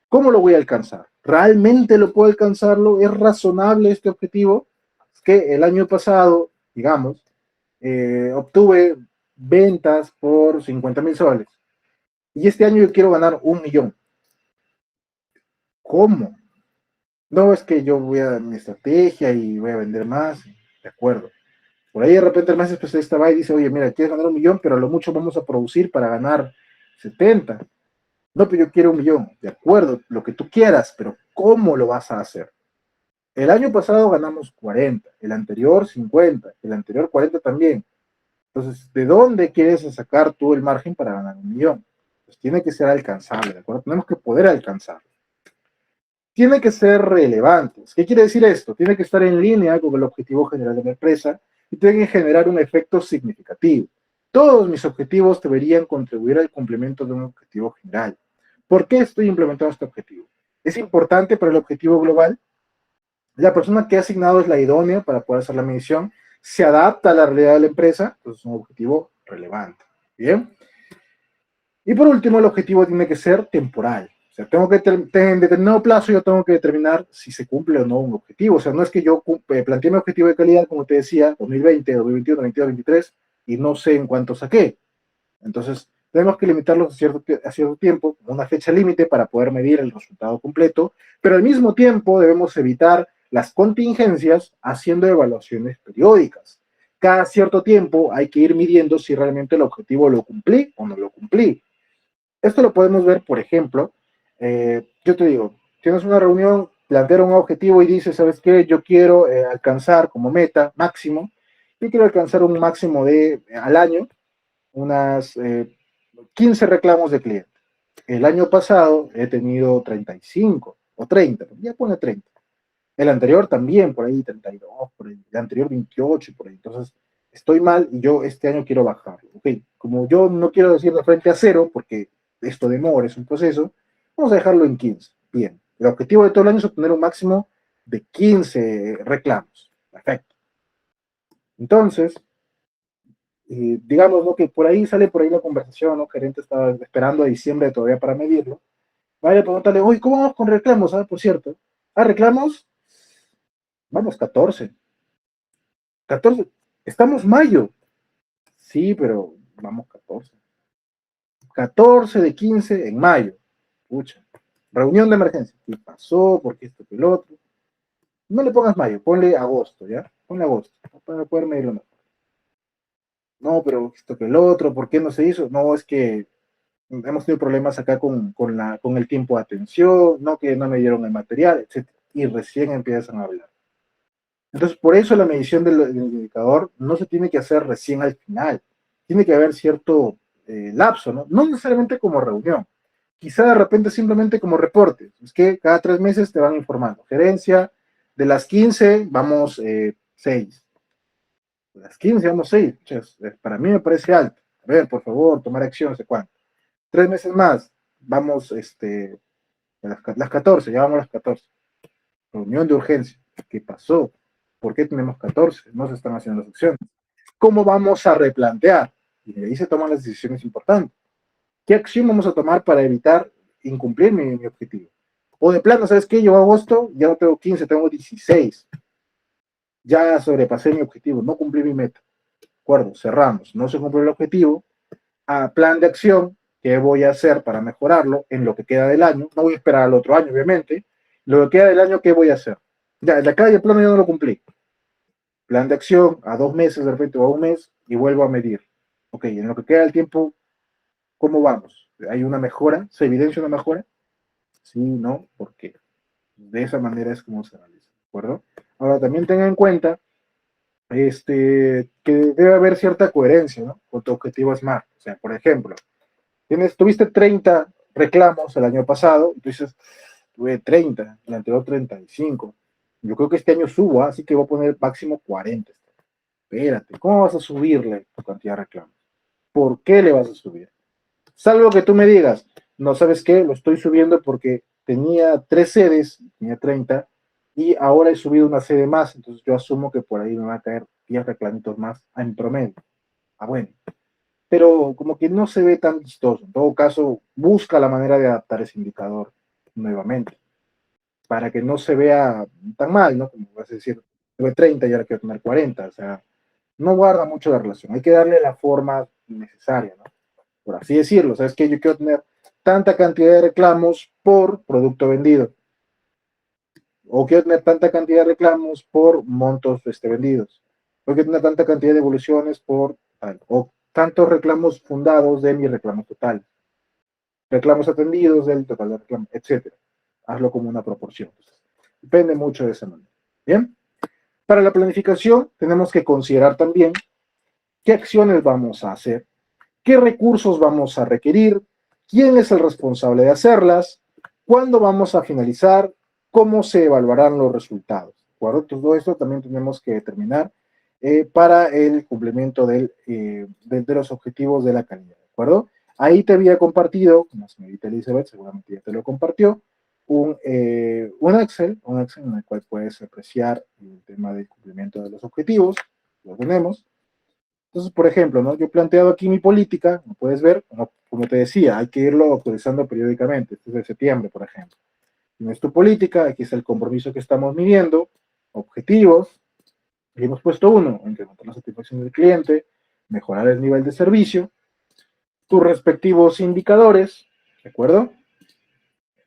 ¿Cómo lo voy a alcanzar? ¿Realmente lo puedo alcanzarlo? ¿Es razonable este objetivo? Es que el año pasado, digamos, obtuve ventas por 50,000 soles y este año yo quiero ganar 1 millón. ¿Cómo? No, es que yo voy a mi estrategia y voy a vender más. De acuerdo. Por ahí de repente el más especialista va y dice, oye, mira, quieres ganar 1 millón, pero a lo mucho vamos a producir para ganar 70. No, pero yo quiero 1 millón. De acuerdo, lo que tú quieras, pero ¿cómo lo vas a hacer? El año pasado ganamos 40, el anterior 50, el anterior 40 también. Entonces, ¿de dónde quieres sacar tú el margen para ganar 1 millón? Pues tiene que ser alcanzable, ¿de acuerdo? Tenemos que poder alcanzarlo. Tiene que ser relevantes. ¿Qué quiere decir esto? Tiene que estar en línea con el objetivo general de la empresa y tiene que generar un efecto significativo. Todos mis objetivos deberían contribuir al cumplimiento de un objetivo general. ¿Por qué estoy implementando este objetivo? ¿Es importante para el objetivo global? La persona que ha asignado es la idónea para poder hacer la medición, se adapta a la realidad de la empresa, entonces es un objetivo relevante. Bien. Y por último, el objetivo tiene que ser temporal. O sea, tengo que en determinado plazo yo tengo que determinar si se cumple o no un objetivo. O sea, no es que yo planteé mi objetivo de calidad, como te decía, 2020, 2021, 2022, 2023, y no sé en cuánto saqué. Entonces, tenemos que limitarlos a cierto tiempo, una fecha límite para poder medir el resultado completo, pero al mismo tiempo debemos evitar las contingencias haciendo evaluaciones periódicas. Cada cierto tiempo hay que ir midiendo si realmente el objetivo lo cumplí o no lo cumplí. Esto lo podemos ver, por ejemplo, yo te digo, tienes una reunión, plantear un objetivo y dices, ¿sabes qué? Yo quiero alcanzar como meta máximo, yo quiero alcanzar un máximo de, al año, unas 15 reclamos de cliente. El año pasado he tenido 35 o 30, ya pone 30. El anterior también, por ahí 32, por ahí. El anterior 28, por ahí. Entonces, estoy mal y yo este año quiero bajarlo. Ok, como yo no quiero decir de frente a cero, porque esto demora, es un proceso, vamos a dejarlo en 15. Bien. El objetivo de todo el año es obtener un máximo de 15 reclamos. Perfecto. Entonces, digamos, ¿no? Que por ahí sale por ahí la conversación, ¿no? Gerente estaba esperando a diciembre todavía para medirlo. Vaya a preguntarle, oye, ¿cómo vamos con reclamos? Ah, por cierto. Ah, reclamos, vamos, 14. 14. Estamos mayo. Sí, pero vamos 14. 14 de 15 en mayo. Pucha. Reunión de emergencia. ¿Qué pasó? ¿Por qué esto que el otro? No le pongas mayo, ponle agosto, ¿ya? Ponle agosto, para poder medirlo mejor. No, pero esto que el otro, ¿por qué no se hizo? No, es que hemos tenido problemas acá con el tiempo de atención, no que no me dieron el material, etc. Y recién empiezan a hablar. Entonces, por eso la medición del indicador no se tiene que hacer recién al final. Tiene que haber cierto lapso, ¿no? No necesariamente como reunión. Quizá de repente simplemente como reporte. Es que cada 3 meses te van informando. Gerencia, de las 15 vamos 6. De las 15 vamos 6. Para mí me parece alto. A ver, por favor, tomar acción, no sé cuánto. 3 meses más, vamos las 14, ya vamos a las 14. Reunión de urgencia. ¿Qué pasó? ¿Por qué tenemos 14? No se están haciendo las acciones. ¿Cómo vamos a replantear? Y de ahí se toman las decisiones importantes. ¿Qué acción vamos a tomar para evitar incumplir mi objetivo? O de plano, ¿sabes qué? Yo agosto ya no tengo 15, tengo 16. Ya sobrepasé mi objetivo, no cumplí mi meta. De acuerdo, cerramos. No se cumplió el objetivo. A plan de acción, ¿qué voy a hacer para mejorarlo en lo que queda del año? No voy a esperar al otro año, obviamente. Lo que queda del año, ¿qué voy a hacer? Ya, de acá el plano yo no lo cumplí. Plan de acción, a 2 meses de repente o a un mes, y vuelvo a medir. Ok, en lo que queda del tiempo, ¿cómo vamos? ¿Hay una mejora? ¿Se evidencia una mejora? Sí, no, ¿por qué? De esa manera es como se analiza, ¿de acuerdo? Ahora, también tengan en cuenta que debe haber cierta coherencia, ¿no? Con tu objetivo SMART. O sea, por ejemplo, tuviste 30 reclamos el año pasado, entonces tuve 30, el anterior 35. Yo creo que este año subo, así que voy a poner máximo 40. Espérate, ¿cómo vas a subirle tu cantidad de reclamos? ¿Por qué le vas a subir? Salvo que tú me digas, no sabes qué, lo estoy subiendo porque tenía 3 sedes, tenía 30, y ahora he subido una sede más, entonces yo asumo que por ahí me van a caer 10 reclamitos más en promedio. Ah, bueno, pero como que no se ve tan vistoso. En todo caso, busca la manera de adaptar ese indicador nuevamente, para que no se vea tan mal, ¿no? Como vas a decir, tuve 30 y ahora quiero tener 40, o sea, no guarda mucho la relación, hay que darle la forma necesaria, ¿no? Por así decirlo, ¿sabes qué? Yo quiero tener tanta cantidad de reclamos por producto vendido, o quiero tener tanta cantidad de reclamos por montos vendidos, o quiero tener tanta cantidad de devoluciones por tal, o tantos reclamos fundados de mi reclamo total, reclamos atendidos del total de reclamos, etcétera. Hazlo como una proporción. Depende mucho de esa manera. Bien. Para la planificación tenemos que considerar también qué acciones vamos a hacer, qué recursos vamos a requerir, quién es el responsable de hacerlas, cuándo vamos a finalizar, cómo se evaluarán los resultados. ¿De acuerdo? Todo esto también tenemos que determinar para el cumplimiento de los objetivos de la calidad. ¿De acuerdo? Ahí te había compartido, como la señorita Elizabeth seguramente ya te lo compartió, un Excel en el cual puedes apreciar el tema del cumplimiento de los objetivos. Lo tenemos. Entonces, por ejemplo, ¿no? Yo he planteado aquí mi política, como puedes ver, como te decía, hay que irlo actualizando periódicamente. Este es de septiembre, por ejemplo. Tienes tu política, aquí está el compromiso que estamos midiendo, objetivos, y hemos puesto uno, incrementar la satisfacción del cliente, mejorar el nivel de servicio, tus respectivos indicadores, ¿de acuerdo?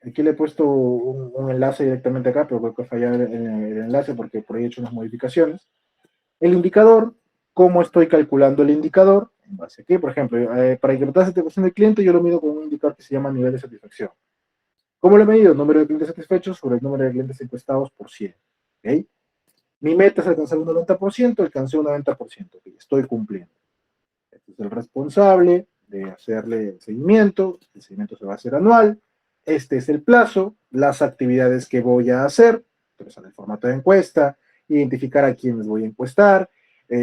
Aquí le he puesto un enlace directamente acá, pero creo que falla el enlace porque por ahí he hecho unas modificaciones. El indicador, cómo estoy calculando el indicador, en base a qué, por ejemplo, para incrementar la satisfacción del cliente, yo lo mido con un indicador que se llama nivel de satisfacción. ¿Cómo lo he medido? Número de clientes satisfechos sobre el número de clientes encuestados por 100. ¿Okay? Mi meta es alcanzar un 90%, alcancé un 90%, okay, estoy cumpliendo. Este es el responsable de hacerle el seguimiento se va a hacer anual, este es el plazo, las actividades que voy a hacer, entonces en el formato de encuesta, identificar a quienes voy a encuestar,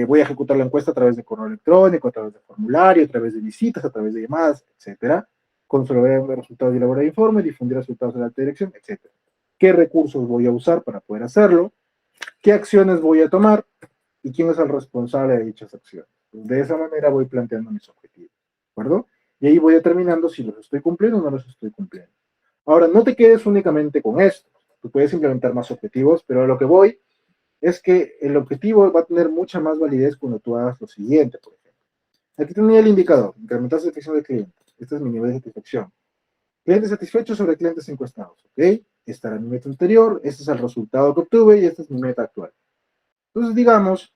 voy a ejecutar la encuesta a través de correo electrónico, a través de formulario, a través de visitas, a través de llamadas, etcétera. Consolidar los resultados y elaborar informe, difundir resultados de la alta dirección, etcétera. ¿Qué recursos voy a usar para poder hacerlo? ¿Qué acciones voy a tomar? ¿Y quién es el responsable de dichas acciones? Pues de esa manera voy planteando mis objetivos, ¿de acuerdo? Y ahí voy determinando si los estoy cumpliendo o no los estoy cumpliendo. Ahora, no te quedes únicamente con esto. Tú puedes implementar más objetivos, pero a lo que voy es que el objetivo va a tener mucha más validez cuando tú hagas lo siguiente, por ejemplo. Aquí tenía el indicador, incrementar satisfacción del cliente. Este es mi nivel de satisfacción. Clientes satisfechos sobre clientes encuestados, ¿ok? Esta era mi meta anterior, este es el resultado que obtuve y esta es mi meta actual. Entonces, digamos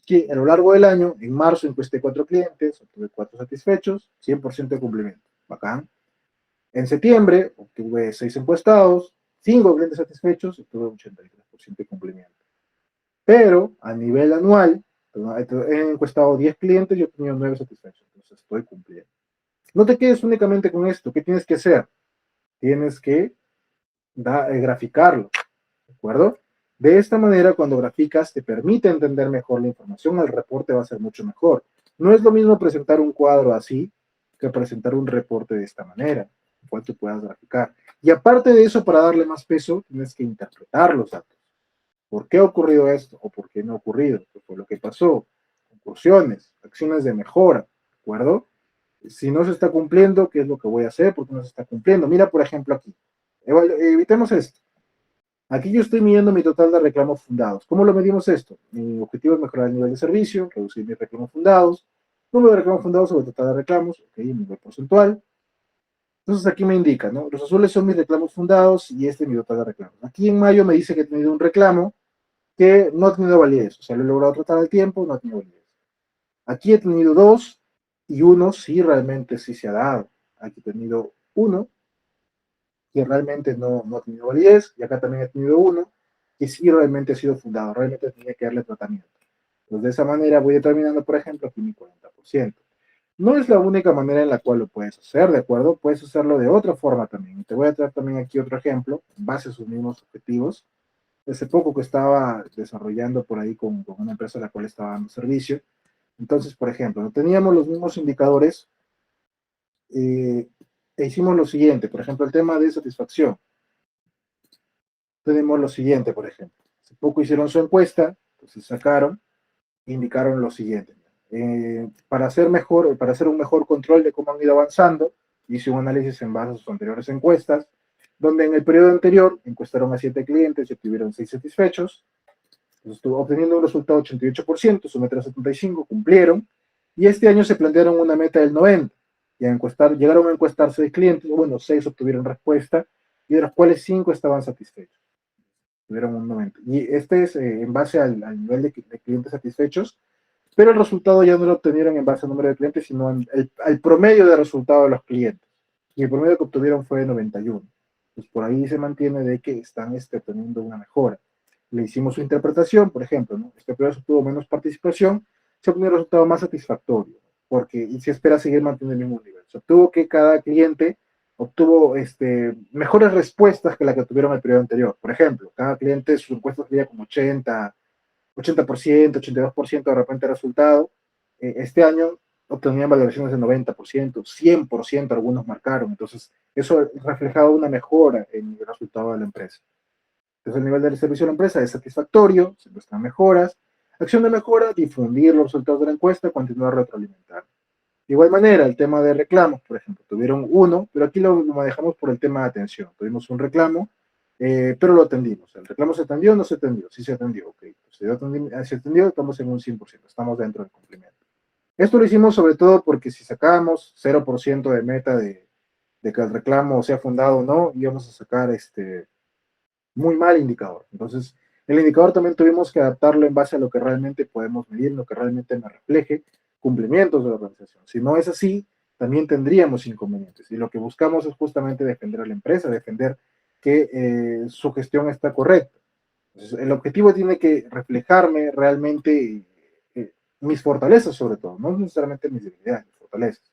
que a lo largo del año, en marzo encuesté 4 clientes, obtuve 4 satisfechos, 100% de cumplimiento. Bacán. En septiembre obtuve 6 encuestados, 5 clientes satisfechos, obtuve 83% de cumplimiento. Pero a nivel anual, he encuestado 10 clientes y he obtenido 9 satisfechos, entonces estoy cumpliendo. No te quedes únicamente con esto. ¿Qué tienes que hacer? Tienes que graficarlo, ¿de acuerdo? De esta manera, cuando graficas, te permite entender mejor la información, el reporte va a ser mucho mejor. No es lo mismo presentar un cuadro así que presentar un reporte de esta manera, en cual tú puedas graficar. Y aparte de eso, para darle más peso, tienes que interpretar los datos. ¿Por qué ha ocurrido esto? ¿O por qué no ha ocurrido? ¿Qué fue lo que pasó? Conclusiones, acciones de mejora, ¿de acuerdo? Si no se está cumpliendo, ¿qué es lo que voy a hacer? ¿Por qué no se está cumpliendo? Mira, por ejemplo, aquí. Evitemos esto. Aquí yo estoy midiendo mi total de reclamos fundados. ¿Cómo lo medimos esto? Mi objetivo es mejorar el nivel de servicio, reducir mis reclamos fundados, número de reclamos fundados sobre el total de reclamos, ok, nivel porcentual. Entonces aquí me indica, ¿no? Los azules son mis reclamos fundados y este es mi total de reclamos. Aquí en mayo me dice que he tenido un reclamo que no ha tenido validez, o sea, lo he logrado tratar al tiempo, no ha tenido validez. Aquí he tenido 2 y uno sí realmente sí se ha dado. Aquí he tenido uno que realmente no ha tenido validez, y acá también he tenido uno que sí realmente ha sido fundado, realmente tenía que darle tratamiento. Entonces, de esa manera voy determinando, por ejemplo, aquí mi 40%. No es la única manera en la cual lo puedes hacer, ¿de acuerdo? Puedes hacerlo de otra forma también. Te voy a traer también aquí otro ejemplo, en base a sus mismos objetivos. Hace poco que estaba desarrollando por ahí con una empresa a la cual estaba dando servicio. Entonces, por ejemplo, teníamos los mismos indicadores eh, e hicimos lo siguiente. Por ejemplo, el tema de satisfacción. Tenemos lo siguiente, por ejemplo. Hace poco hicieron su encuesta, entonces sacaron, indicaron lo siguiente. Para hacer un mejor control de cómo han ido avanzando, hice un análisis en base a sus anteriores encuestas, donde en el periodo anterior encuestaron a 7 clientes y obtuvieron 6 satisfechos, entonces, estuvo obteniendo un resultado 88%, su meta era 75%, cumplieron, y este año se plantearon una meta del 90%, y llegaron a encuestar 6 clientes, bueno, 6 obtuvieron respuesta, y de los cuales 5 estaban satisfechos, tuvieron un 90%. Y este es en base al nivel de clientes satisfechos, pero el resultado ya no lo obtuvieron en base al número de clientes, sino al promedio de resultado de los clientes. Y el promedio que obtuvieron fue de 91. Pues por ahí se mantiene de que están obteniendo una mejora. Le hicimos su interpretación, por ejemplo, ¿no? Este periodo tuvo menos participación, se obtuvo un resultado más satisfactorio, porque y se espera seguir manteniendo el mismo nivel. Se obtuvo que cada cliente obtuvo mejores respuestas que la que tuvieron el periodo anterior. Por ejemplo, cada cliente sus encuestas salía como 80%, 82% de repente resultado. Este año obtenían valoraciones de 90%, 100% algunos marcaron. Entonces, eso reflejaba una mejora en el resultado de la empresa. Entonces, el nivel del servicio de la empresa es satisfactorio, se muestran mejoras. Acción de mejora, difundir los resultados de la encuesta, continuar retroalimentando. De igual manera, el tema de reclamos, por ejemplo, tuvieron uno, pero aquí lo manejamos por el tema de atención. Tuvimos un reclamo, pero lo atendimos. ¿El reclamo se atendió o no se atendió? Sí se atendió, ok. Pues se atendió, estamos en un 100%, estamos dentro del cumplimiento. Esto lo hicimos sobre todo porque si sacábamos 0% de meta de que el reclamo sea fundado o no, íbamos a sacar muy mal indicador. Entonces, el indicador también tuvimos que adaptarlo en base a lo que realmente podemos medir, lo que realmente me refleje cumplimientos de la organización. Si no es así, también tendríamos inconvenientes. Y lo que buscamos es justamente defender a la empresa, defender que su gestión está correcta. Entonces, el objetivo tiene que reflejarme realmente mis fortalezas, sobre todo, no necesariamente mis debilidades, mis fortalezas.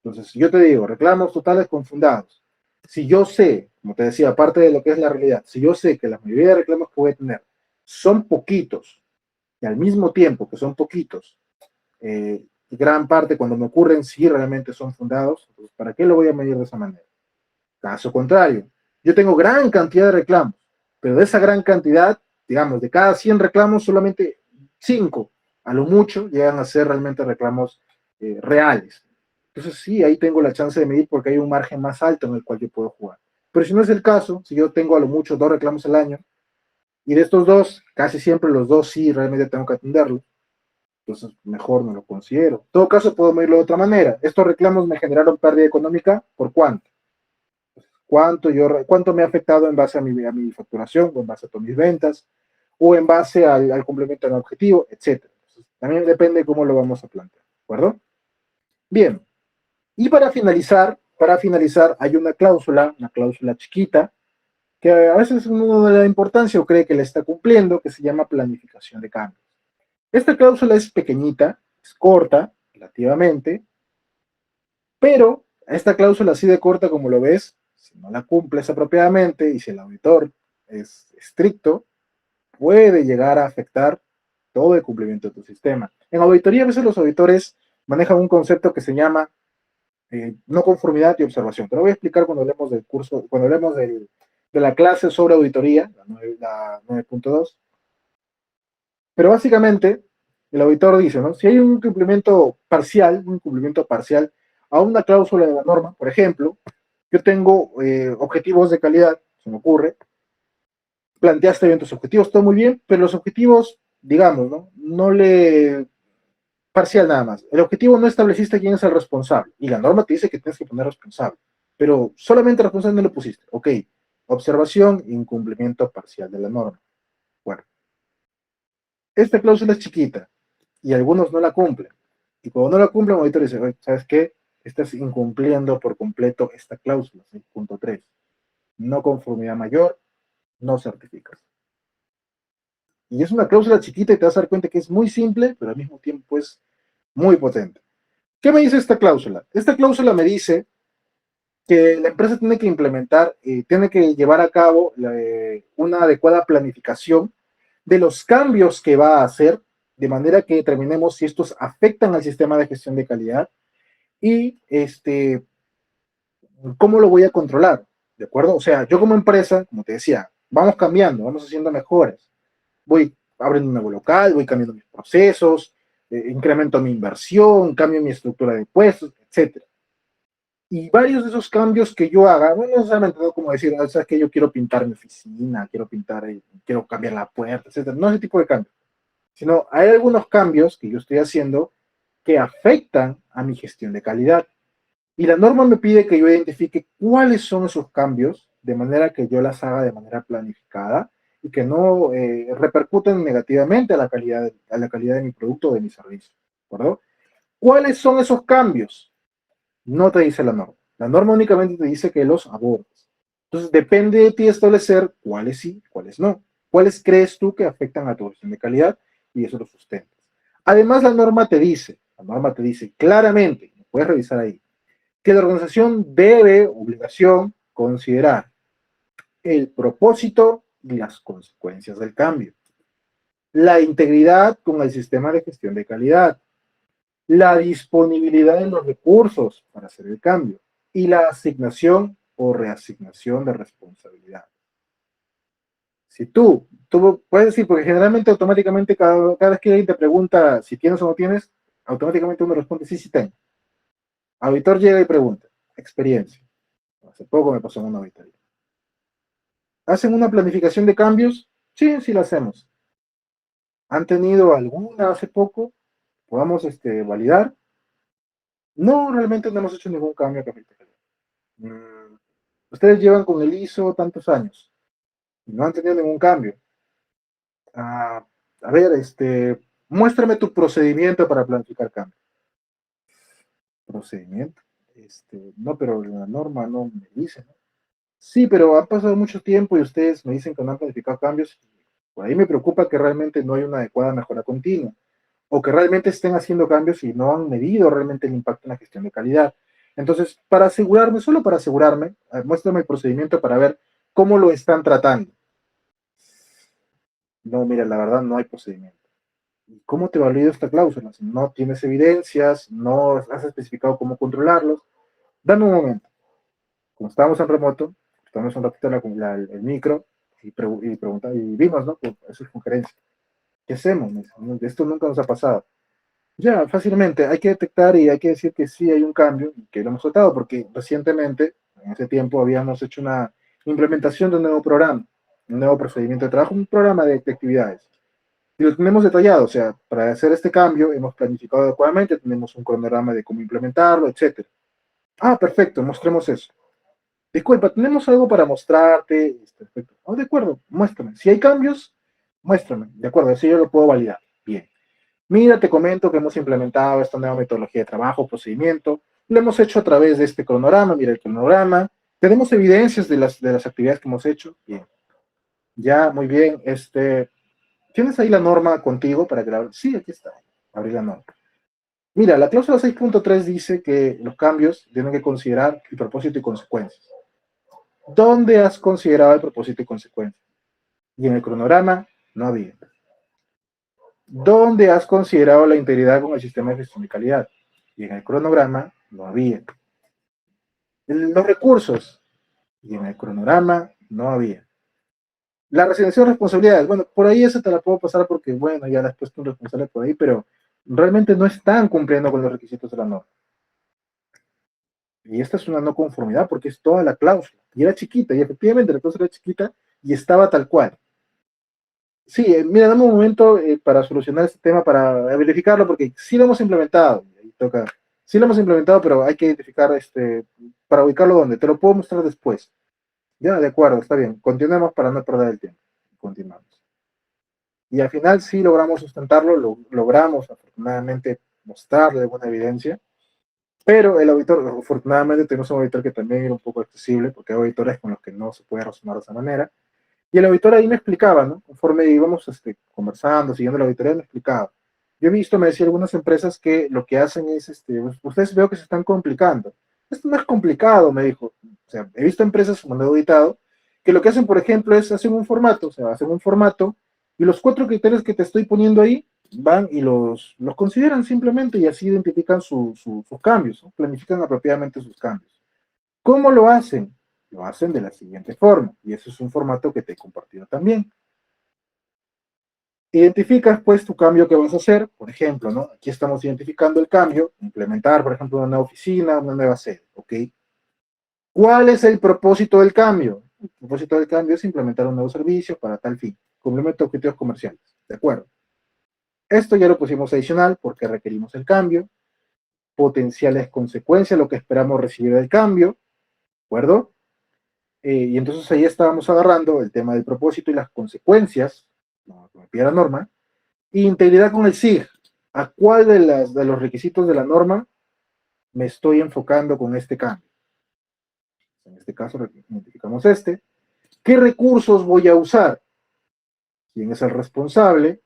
Entonces, yo te digo, reclamos totales confundados. Si yo sé, como te decía, aparte de lo que es la realidad, si yo sé que la mayoría de reclamos que voy a tener son poquitos, y al mismo tiempo que son poquitos, gran parte cuando me ocurren sí realmente son fundados, entonces, ¿para qué lo voy a medir de esa manera? Caso contrario, yo tengo gran cantidad de reclamos, pero de esa gran cantidad, digamos, de cada 100 reclamos, solamente 5, a lo mucho, llegan a ser realmente reclamos reales. Entonces sí, ahí tengo la chance de medir porque hay un margen más alto en el cual yo puedo jugar. Pero si no es el caso, si yo tengo a lo mucho 2 reclamos al año, y de estos 2, casi siempre los 2 sí realmente tengo que atenderlos, entonces mejor no lo considero. En todo caso, puedo medirlo de otra manera. Estos reclamos me generaron pérdida económica, ¿por cuánto? ¿Cuánto me ha afectado en base a mi facturación, o en base a todas mis ventas, o en base al complemento del objetivo, etcétera? También depende de cómo lo vamos a plantear, ¿de acuerdo? Bien, y para finalizar, hay una cláusula chiquita, que a veces uno no le da importancia o cree que le está cumpliendo, que se llama planificación de cambios. Esta cláusula es pequeñita, es corta, relativamente, pero esta cláusula así de corta como lo ves, si no la cumples apropiadamente y si el auditor es estricto, puede llegar a afectar todo el cumplimiento de tu sistema. En auditoría a veces los auditores manejan un concepto que se llama no conformidad y observación. Te lo voy a explicar cuando hablemos del curso, cuando hablemos de la clase sobre auditoría, la 9.2. Pero básicamente, el auditor dice, ¿no? Si hay un cumplimiento parcial a una cláusula de la norma, por ejemplo, yo tengo objetivos de calidad, se me ocurre, planteaste bien tus objetivos, todo muy bien, pero los objetivos, digamos, ¿no? No le... Parcial nada más. El objetivo no estableciste quién es el responsable, y la norma te dice que tienes que poner responsable, pero solamente responsable no lo pusiste. Ok, observación, incumplimiento parcial de la norma. Bueno, esta cláusula es chiquita, y algunos no la cumplen. Y cuando no la cumplen, el auditor dice, ¿sabes qué? Estás incumpliendo por completo esta cláusula, ¿sí? Punto 3. No conformidad mayor, no certificas. Y es una cláusula chiquita y te vas a dar cuenta que es muy simple, pero al mismo tiempo es muy potente. ¿Qué me dice esta cláusula? Esta cláusula me dice que la empresa tiene que implementar, tiene que llevar a cabo una adecuada planificación de los cambios que va a hacer, de manera que determinemos si estos afectan al sistema de gestión de calidad y cómo lo voy a controlar, ¿de acuerdo? O sea, yo como empresa, como te decía, vamos cambiando, vamos haciendo mejoras. Voy abriendo un nuevo local, voy cambiando mis procesos, incremento mi inversión, cambio mi estructura de puestos, etcétera. Y varios de esos cambios que yo haga, no necesariamente no como decir, o sea, que yo quiero pintar mi oficina, quiero pintar, quiero cambiar la puerta, etcétera. No ese tipo de cambios, sino hay algunos cambios que yo estoy haciendo que afectan a mi gestión de calidad. Y la norma me pide que yo identifique cuáles son esos cambios de manera que yo las haga de manera planificada y que no repercuten negativamente a la calidad de mi producto o de mi servicio. ¿De acuerdo? ¿Cuáles son esos cambios? No te dice la norma. La norma únicamente te dice que los abordes. Entonces depende de ti establecer cuáles sí, cuáles no. ¿Cuáles crees tú que afectan a tu gestión de calidad? Y eso lo sustentas. Además, la norma te dice claramente, puedes revisar ahí, que la organización debe, obligación, considerar el propósito y las consecuencias del cambio, la integridad con el sistema de gestión de calidad, la disponibilidad de los recursos para hacer el cambio y la asignación o reasignación de responsabilidad. Si tú puedes decir, porque generalmente automáticamente cada vez que alguien te pregunta si tienes o no tienes, automáticamente uno responde sí, sí tengo. Auditor llega y pregunta, experiencia. Hace poco me pasó en una auditoría. ¿Hacen una planificación de cambios? Sí, sí la hacemos. ¿Han tenido alguna hace poco? ¿Podamos validar? No, realmente no hemos hecho ningún cambio que afecte. Ustedes llevan con el ISO tantos años y no han tenido ningún cambio. Ah, a ver, muéstrame tu procedimiento para planificar cambios. Procedimiento. No, pero la norma no me dice, ¿no? Sí, pero ha pasado mucho tiempo y ustedes me dicen que no han planificado cambios. Por ahí me preocupa que realmente no hay una adecuada mejora continua o que realmente estén haciendo cambios y no han medido realmente el impacto en la gestión de calidad. Entonces, para asegurarme, solo para asegurarme, muéstrame el procedimiento para ver cómo lo están tratando. No, mira, la verdad no hay procedimiento. ¿Y cómo te valido esta cláusula? Si no tienes evidencias, no has especificado cómo controlarlos. Dame un momento. Como estábamos en remoto, estamos un ratito en el micro y vimos, ¿no? Pues, eso es sugerencia. ¿Qué hacemos? Esto nunca nos ha pasado. Ya, fácilmente, hay que detectar y hay que decir que sí hay un cambio y que lo hemos tratado, porque recientemente, en ese tiempo, habíamos hecho una implementación de un nuevo programa, un nuevo procedimiento de trabajo, un programa de actividades. Y lo tenemos detallado, o sea, para hacer este cambio hemos planificado adecuadamente, tenemos un cronograma de cómo implementarlo, etcétera. Ah, perfecto, mostremos eso. Disculpa, tenemos algo para mostrarte. Perfecto. Oh, de acuerdo, muéstrame. Si hay cambios, muéstrame. De acuerdo, así yo lo puedo validar. Bien. Mira, te comento que hemos implementado esta nueva metodología de trabajo, procedimiento. Lo hemos hecho a través de este cronograma. Mira el cronograma. Tenemos evidencias de las actividades que hemos hecho. Bien. Ya, muy bien. ¿Tienes ahí la norma contigo para que la... Sí, aquí está. Abrí la norma. Mira, la cláusula 6.3 dice que los cambios tienen que considerar el propósito y consecuencias. ¿Dónde has considerado el propósito y consecuencias? Y en el cronograma no había. ¿Dónde has considerado la integridad con el sistema de gestión de calidad? Y en el cronograma no había. Los recursos, y en el cronograma no había. La resignación de responsabilidades, bueno, por ahí esa te la puedo pasar porque, bueno, ya después tú responsable por ahí, pero realmente no están cumpliendo con los requisitos de la norma. Y esta es una no conformidad porque es toda la cláusula. Y era chiquita, y efectivamente la cláusula era chiquita y estaba tal cual. Sí, mira, dame un momento para solucionar este tema, para verificarlo, porque sí lo hemos implementado. Ahí toca. Sí lo hemos implementado, pero hay que identificar para ubicarlo donde. Te lo puedo mostrar después. Ya, de acuerdo, está bien. Continuemos para no perder el tiempo. Continuamos. Y al final sí logramos sustentarlo, logramos afortunadamente mostrarle alguna evidencia, pero el auditor, afortunadamente tenemos un auditor que también era un poco accesible, porque hay auditores con los que no se puede razonar de esa manera. Y el auditor ahí me explicaba, ¿no? Conforme íbamos conversando, siguiendo la auditoría, me explicaba. Yo he visto, me decía algunas empresas que lo que hacen es, ustedes veo que se están complicando. Esto no es complicado, me dijo. O sea, he visto empresas, como lo he auditado, que lo que hacen, por ejemplo, es hacer un formato, o sea, hacen un formato y los 4 criterios que te estoy poniendo ahí van y los consideran simplemente y así identifican sus cambios, ¿no? Planifican apropiadamente sus cambios. ¿Cómo lo hacen? Lo hacen de la siguiente forma, y eso es un formato que te he compartido también. Identificas pues tu cambio que vas a hacer, por ejemplo, ¿no? Aquí estamos identificando el cambio, implementar, por ejemplo, una nueva oficina, una nueva sede, ¿ok? ¿Cuál es el propósito del cambio? El propósito del cambio es implementar un nuevo servicio para tal fin, complemento objetivos comerciales, ¿de acuerdo? Esto ya lo pusimos adicional porque requerimos el cambio, potenciales consecuencias, lo que esperamos recibir del cambio, ¿de acuerdo? Y entonces ahí estábamos agarrando el tema del propósito y las consecuencias, como me pide la norma, y integridad con el SIG. ¿A cuál de los requisitos de la norma me estoy enfocando con este cambio? En este caso, identificamos este. ¿Qué recursos voy a usar? ¿Quién es el responsable?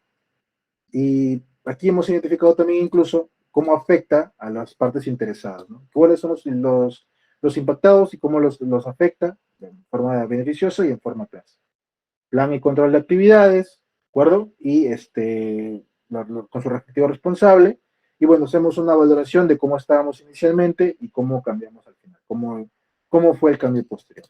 Y aquí hemos identificado también incluso cómo afecta a las partes interesadas, ¿no? ¿Cuáles son los impactados y cómo los afecta de forma beneficiosa y en forma clásica? Plan y control de actividades, ¿de acuerdo? Y con su respectivo responsable. Y bueno, hacemos una valoración de cómo estábamos inicialmente y cómo cambiamos al final, cómo fue el cambio posterior.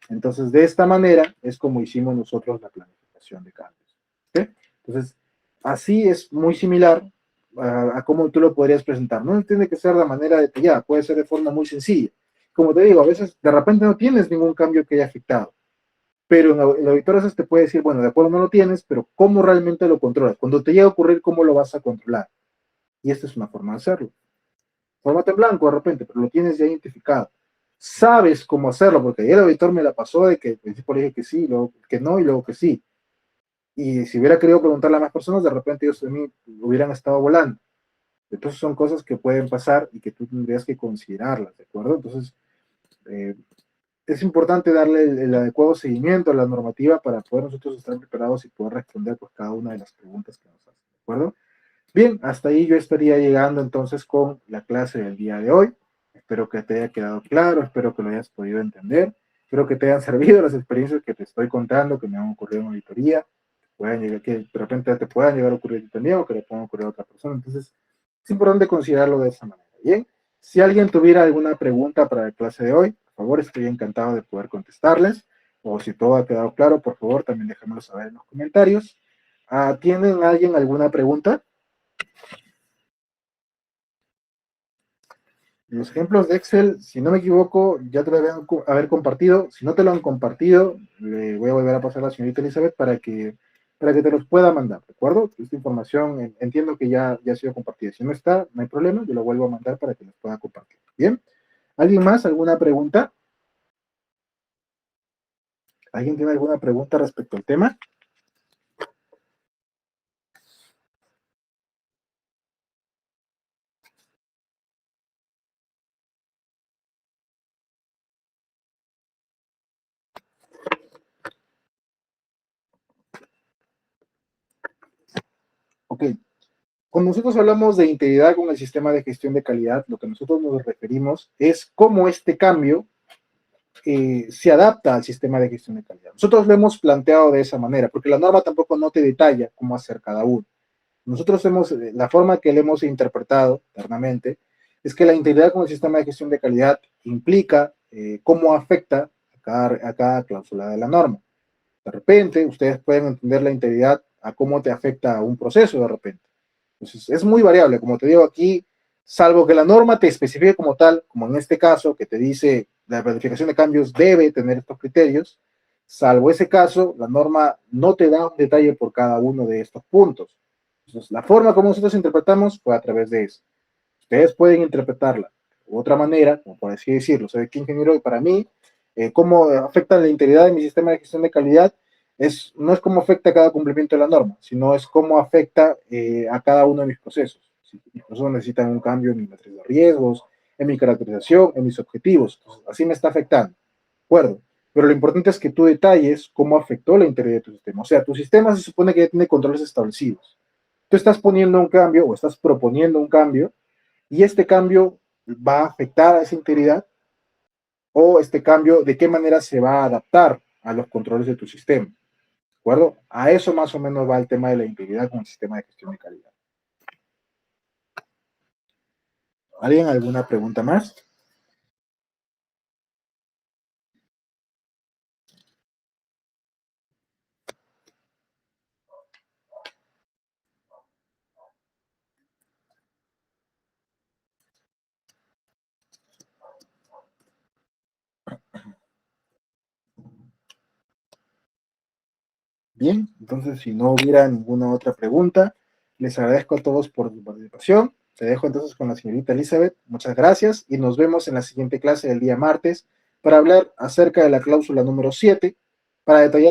Entonces, de esta manera es como hicimos nosotros la planificación de cambios. ¿Sí? Entonces, así es muy similar a cómo tú lo podrías presentar. No tiene que ser de manera detallada, puede ser de forma muy sencilla. Como te digo, a veces de repente no tienes ningún cambio que haya afectado, pero el auditor a veces te puede decir, bueno, de acuerdo no lo tienes, pero ¿cómo realmente lo controlas? Cuando te llega a ocurrir, ¿cómo lo vas a controlar? Y esta es una forma de hacerlo. Fórmate en blanco de repente, pero lo tienes ya identificado. Sabes cómo hacerlo, porque ayer el auditor me la pasó de que al principio le dije que sí, luego que no y luego que sí. Y si hubiera querido preguntarle a más personas, de repente ellos de mí hubieran estado volando. Entonces son cosas que pueden pasar y que tú tendrías que considerarlas, ¿de acuerdo? Entonces, eh, es importante darle el adecuado seguimiento a la normativa para poder nosotros estar preparados y poder responder pues, cada una de las preguntas que nos hacen, ¿de acuerdo? Bien, hasta ahí yo estaría llegando entonces con la clase del día de hoy. Espero que te haya quedado claro, espero que lo hayas podido entender, espero que te hayan servido las experiencias que te estoy contando, que me han ocurrido en auditoría, que de repente te puedan llegar a ocurrir a ti también o que le puedan ocurrir a otra persona. Entonces, es importante considerarlo de esa manera. Bien, si alguien tuviera alguna pregunta para la clase de hoy, por favor, estoy encantado de poder contestarles. O si todo ha quedado claro, por favor, también déjamelo saber en los comentarios. ¿Tienen alguien alguna pregunta? Los ejemplos de Excel, si no me equivoco, ya te lo deben haber compartido. Si no te lo han compartido, le voy a volver a pasar a la señorita Elizabeth para que te los pueda mandar, ¿de acuerdo? Esta información entiendo que ya ha sido compartida. Si no está, no hay problema, yo lo vuelvo a mandar para que los pueda compartir. Bien. ¿Alguien más? ¿Alguna pregunta? ¿Alguien tiene alguna pregunta respecto al tema? Ok. Cuando nosotros hablamos de integridad con el sistema de gestión de calidad, lo que nosotros nos referimos es cómo este cambio se adapta al sistema de gestión de calidad. Nosotros lo hemos planteado de esa manera, porque la norma tampoco no te detalla cómo hacer cada uno. Nosotros la forma que le hemos interpretado internamente es que la integridad con el sistema de gestión de calidad implica cómo afecta a cada cláusula de la norma. De repente, ustedes pueden entender la integridad a cómo te afecta a un proceso de repente. Entonces, es muy variable, como te digo aquí, salvo que la norma te especifique como tal, como en este caso, que te dice la planificación de cambios debe tener estos criterios, salvo ese caso, la norma no te da un detalle por cada uno de estos puntos. Entonces, la forma como nosotros interpretamos fue a través de eso. Ustedes pueden interpretarla de otra manera, como por así decirlo. Soy aquí ingeniero y para mí, cómo afecta la integridad de mi sistema de gestión de calidad no es cómo afecta a cada cumplimiento de la norma, sino es cómo afecta a cada uno de mis procesos. Si mis procesos necesitan un cambio en mi matriz de riesgos, en mi caracterización, en mis objetivos. Entonces, así me está afectando. ¿De acuerdo? Pero lo importante es que tú detalles cómo afectó la integridad de tu sistema. O sea, tu sistema se supone que ya tiene controles establecidos. Tú estás poniendo un cambio o estás proponiendo un cambio y este cambio va a afectar a esa integridad o este cambio de qué manera se va a adaptar a los controles de tu sistema. ¿De acuerdo? A eso más o menos va el tema de la integridad con el sistema de gestión de calidad. ¿Alguien alguna pregunta más? Bien, entonces si no hubiera ninguna otra pregunta, les agradezco a todos por su participación. Te dejo entonces con la señorita Elizabeth. Muchas gracias y nos vemos en la siguiente clase del día martes para hablar acerca de la cláusula número 7 para detallar